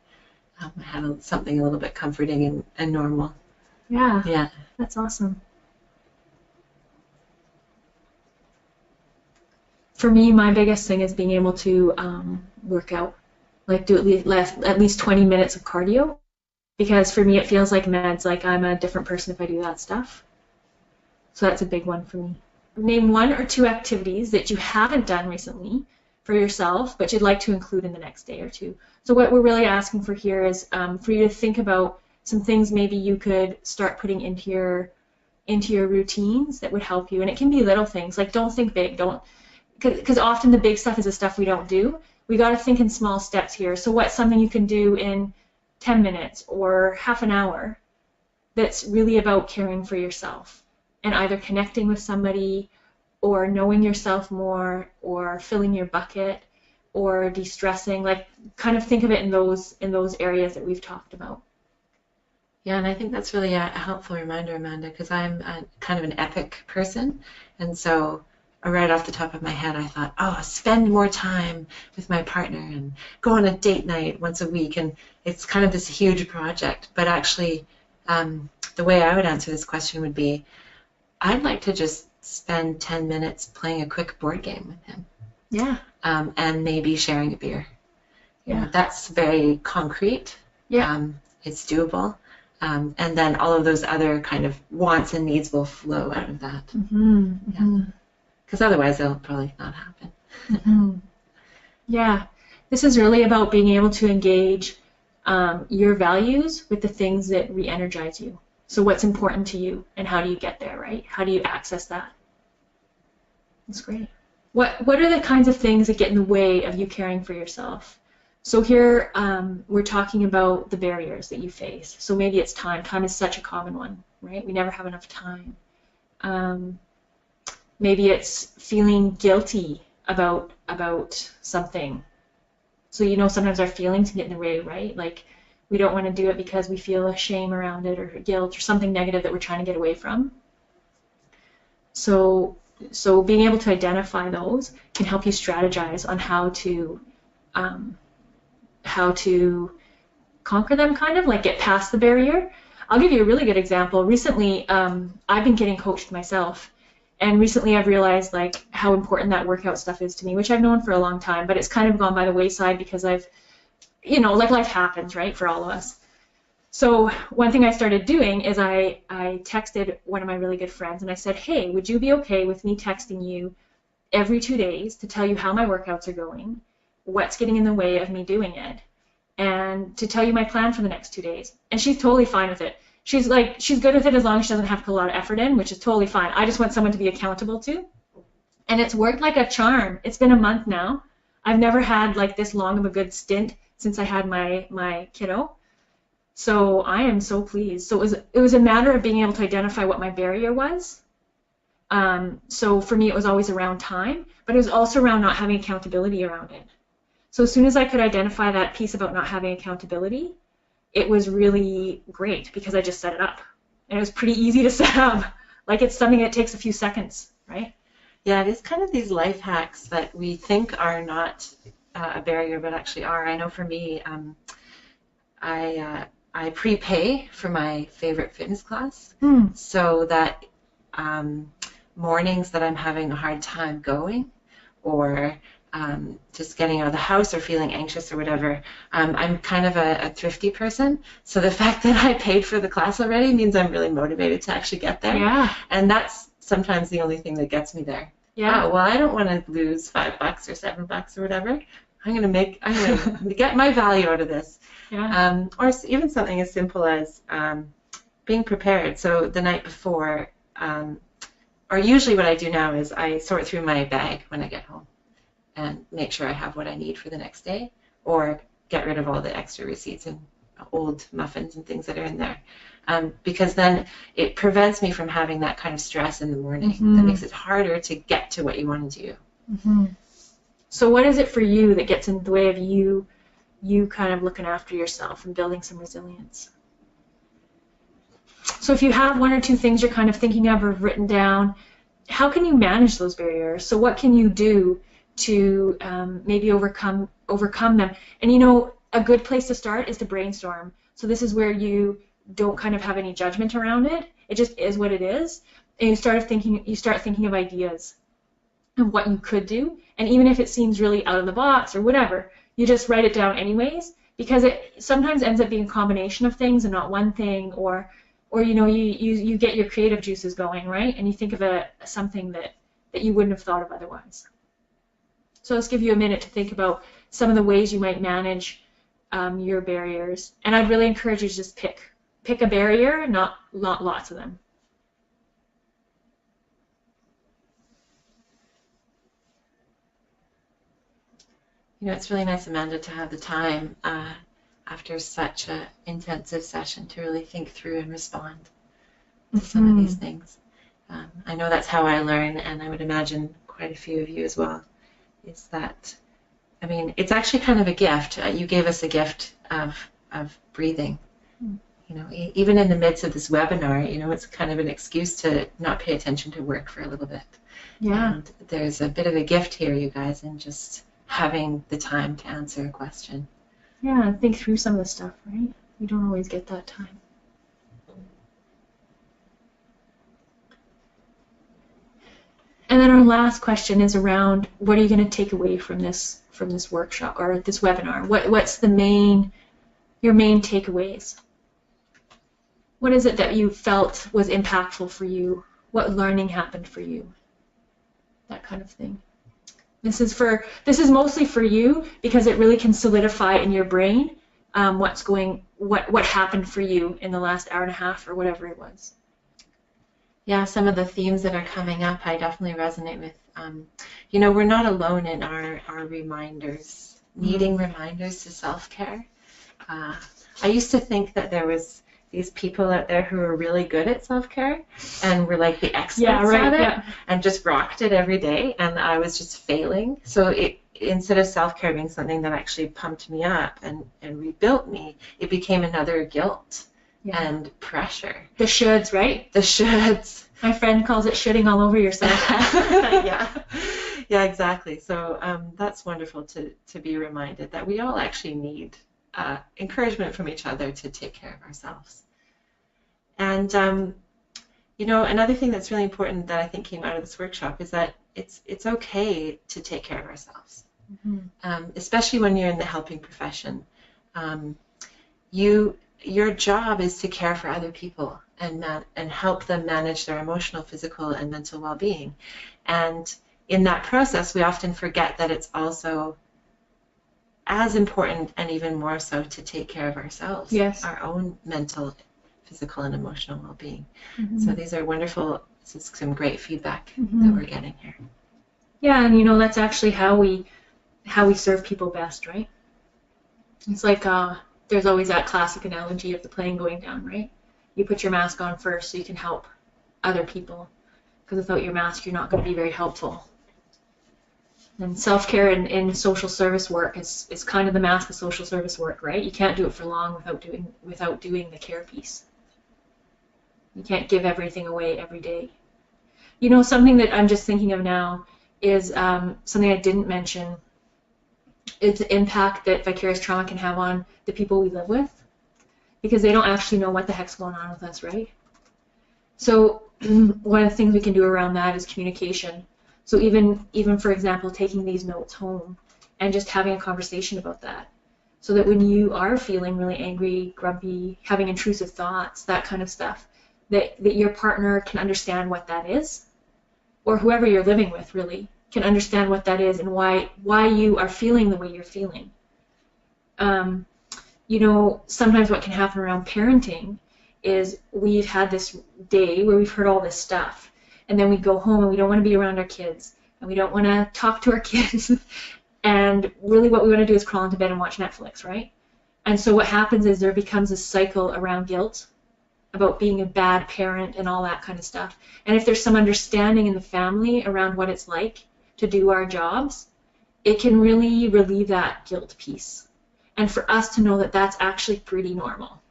I had something a little bit comforting and normal. Yeah. Yeah. That's awesome. For me, my biggest thing is being able to work out, like do at least 20 minutes of cardio, because for me it feels like meds, like I'm a different person if I do that stuff. So that's a big one for me. Name one or two activities that you haven't done recently for yourself, but you'd like to include in the next day or two. So what we're really asking for here is for you to think about some things maybe you could start putting into your routines that would help you. And it can be little things, like don't think big, because often the big stuff is the stuff we don't do. We got to think in small steps here. So what's something you can do in 10 minutes or half an hour that's really about caring for yourself and either connecting with somebody or knowing yourself more or filling your bucket or de-stressing, like kind of think of it in those areas that we've talked about. Yeah, and I think that's really a helpful reminder, Amanda, because I'm kind of an epic person, and so right off the top of my head, I thought, oh, spend more time with my partner and go on a date night once a week, and it's kind of this huge project. But actually, the way I would answer this question would be, I'd like to just spend 10 minutes playing a quick board game with him. Yeah. And maybe sharing a beer. Yeah. You know, that's very concrete. Yeah. It's doable. And then all of those other kind of wants and needs will flow out of that. Mm-hmm. Mm-hmm. Yeah. Because otherwise it'll probably not happen. Mm-hmm. Yeah. This is really about being able to engage your values with the things that re-energize you. So what's important to you and how do you get there, right? How do you access that? That's great. What are the kinds of things that get in the way of you caring for yourself? So here we're talking about the barriers that you face. So maybe it's time. Time is such a common one, right? We never have enough time. Maybe it's feeling guilty about something. So you know sometimes our feelings can get in the way, right? Like we don't want to do it because we feel a shame around it or guilt or something negative that we're trying to get away from. So being able to identify those can help you strategize on how to conquer them, kind of like get past the barrier. I'll give you a really good example. Recently, I've been getting coached myself, and recently I've realized like how important that workout stuff is to me, which I've known for a long time, but it's kind of gone by the wayside because I've you know, like life happens, right, for all of us. So one thing I started doing is I texted one of my really good friends and I said, hey, would you be okay with me texting you every 2 days to tell you how my workouts are going, what's getting in the way of me doing it, and to tell you my plan for the next 2 days? And she's totally fine with it. She's good with it as long as she doesn't have to put a lot of effort in, which is totally fine. I just want someone to be accountable to. And it's worked like a charm. It's been a month now. I've never had like this long of a good stint since I had my kiddo. So I am so pleased. So it was a matter of being able to identify what my barrier was. So for me, it was always around time, but it was also around not having accountability around it. So as soon as I could identify that piece about not having accountability, it was really great because I just set it up. And it was pretty easy to set up. Like it's something that takes a few seconds, right? Yeah, it is kind of these life hacks that we think are not a barrier, but actually are. I know for me, I prepay for my favorite fitness class so that mornings that I'm having a hard time going or just getting out of the house or feeling anxious or whatever, I'm kind of a thrifty person. So the fact that I paid for the class already means I'm really motivated to actually get there. Yeah. And that's sometimes the only thing that gets me there. Yeah. Oh, well, I don't want to lose $5 or $7 or whatever. I'm gonna get my value out of this. Yeah. Or even something as simple as being prepared. So the night before, or usually what I do now is I sort through my bag when I get home and make sure I have what I need for the next day, or get rid of all the extra receipts and old muffins and things that are in there. Because then it prevents me from having that kind of stress in the morning. That makes it harder to get to what you want to do. So what is it for you that gets in the way of you kind of looking after yourself and building some resilience? So if you have one or two things you're kind of thinking of or written down, how can you manage those barriers? So what can you do to maybe overcome them? And you know, a good place to start is to brainstorm. So this is where you don't kind of have any judgment around it. It just is what it is. And you start thinking of ideas of what you could do. And even if it seems really out of the box or whatever, you just write it down anyways, because it sometimes ends up being a combination of things and not one thing, or you know, you get your creative juices going, right? And you think of something that you wouldn't have thought of otherwise. So let's give you a minute to think about some of the ways you might manage your barriers. And I'd really encourage you to just pick a barrier, not lots of them. You know, it's really nice, Amanda, to have the time after such an intensive session to really think through and respond to some of these things. I know that's how I learn, and I would imagine quite a few of you as well. Is that, I mean, it's actually kind of a gift. You gave us a gift of breathing. You know, even in the midst of this webinar, you know, it's kind of an excuse to not pay attention to work for a little bit. Yeah. And there's a bit of a gift here, you guys, in just having the time to answer a question. Yeah, and think through some of the stuff, right? We don't always get that time. And then our last question is around, what are you going to take away from this workshop or this webinar? What's your main takeaways? What is it that you felt was impactful for you? What learning happened for you? That kind of thing. This is mostly for you because it really can solidify in your brain what happened for you in the last hour and a half or whatever it was. Yeah, some of the themes that are coming up, I definitely resonate with. You know, we're not alone in our reminders, needing reminders to self-care. I used to think that there was these people out there who were really good at self-care and were like the experts at it and just rocked it every day, and I was just failing. So instead of self-care being something that actually pumped me up and rebuilt me, it became another guilt and pressure. The shoulds, right? The shoulds. My friend calls it shooting all over yourself. Yeah, exactly. So that's wonderful to be reminded that we all actually need encouragement from each other to take care of ourselves. And you know, another thing that's really important that I think came out of this workshop is that it's okay to take care of ourselves, especially when you're in the helping profession. Your job is to care for other people and help them manage their emotional, physical, and mental well-being. And in that process, we often forget that it's also as important, and even more so, to take care of ourselves, Yes. our own mental, physical, and emotional well-being. Mm-hmm. So these are wonderful, this is some great feedback Mm-hmm. that we're getting here. Yeah, and that's actually how we serve people best, right? It's like there's always that classic analogy of the plane going down, right? You put your mask on first so you can help other people, because without your mask you're not going to be very helpful. And self-care in social service work is kind of the mask of social service work, right? You can't do it for long without doing the care piece. You can't give everything away every day. Something that I'm just thinking of now is something I didn't mention. It's the impact that vicarious trauma can have on the people we live with, because they don't actually know what the heck's going on with us, right? So one of the things we can do around that is communication. So even for example, taking these notes home and just having a conversation about that, so that when you are feeling really angry, grumpy, having intrusive thoughts, that kind of stuff, that your partner can understand what that is, or whoever you're living with really can understand what that is and why you are feeling the way you're feeling. Sometimes what can happen around parenting is we've had this day where we've heard all this stuff, and then we go home and we don't want to be around our kids, and we don't want to talk to our kids, and really what we want to do is crawl into bed and watch Netflix, right? And so what happens is there becomes a cycle around guilt, about being a bad parent and all that kind of stuff. And if there's some understanding in the family around what it's like to do our jobs, it can really relieve that guilt piece. And for us to know that that's actually pretty normal.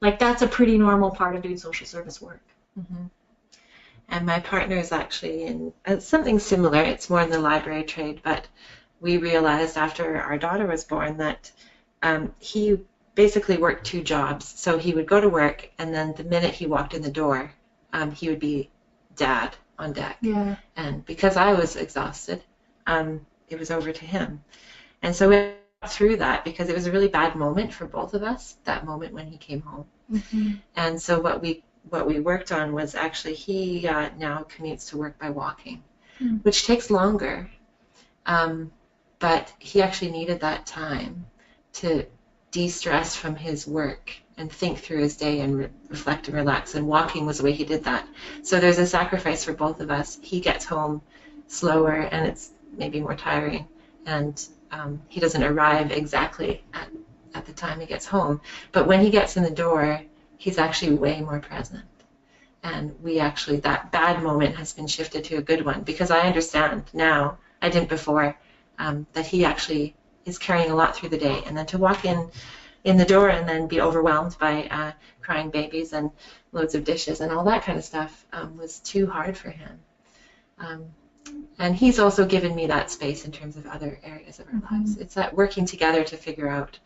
Like, that's a pretty normal part of doing social service work. Mm-hmm. And my partner is actually in something similar. It's more in the library trade, but we realized after our daughter was born that he basically worked 2 jobs. So he would go to work, and then the minute he walked in the door, he would be dad on deck. Yeah. And because I was exhausted, it was over to him. And so we went through that because it was a really bad moment for both of us, that moment when he came home. Mm-hmm. And so what we worked on was actually he now commutes to work by walking, which takes longer. But he actually needed that time to de-stress from his work and think through his day and reflect and relax, and walking was the way he did that. So there's a sacrifice for both of us. He gets home slower, and it's maybe more tiring, and he doesn't arrive exactly at the time he gets home. But when he gets in the door, he's actually way more present. And that bad moment has been shifted to a good one, because I understand now, I didn't before, that he actually is carrying a lot through the day, and then to walk in the door and then be overwhelmed by crying babies and loads of dishes and all that kind of stuff was too hard for him. And he's also given me that space in terms of other areas of our lives. It's that working together to figure out,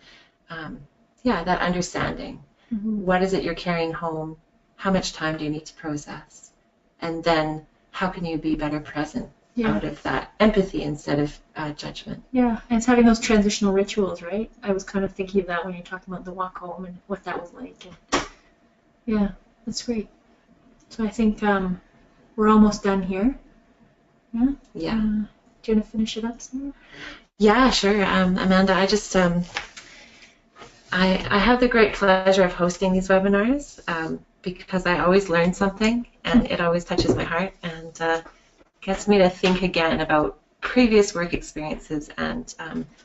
that understanding. What is it you're carrying home? How much time do you need to process? And then how can you be better present out of that empathy instead of judgment? Yeah, and it's having those transitional rituals, right? I was kind of thinking of that when you're talking about the walk home and what that was like. And yeah, that's great. So I think we're almost done here. Yeah? Yeah. Do you want to finish it up, Sarah? Yeah, sure. Amanda, I just I have the great pleasure of hosting these webinars because I always learn something, and it always touches my heart and gets me to think again about previous work experiences and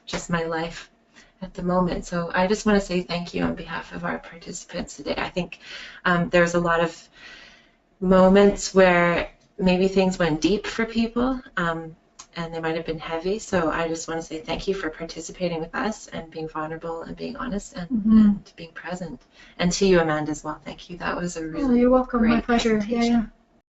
just my life at the moment. So I just want to say thank you on behalf of our participants today. I think there's a lot of moments where maybe things went deep for people, and they might have been heavy. So I just want to say thank you for participating with us and being vulnerable and being honest and being present. And to you, Amanda, as well. Thank you. That was a really you're welcome. great My pleasure. Yeah.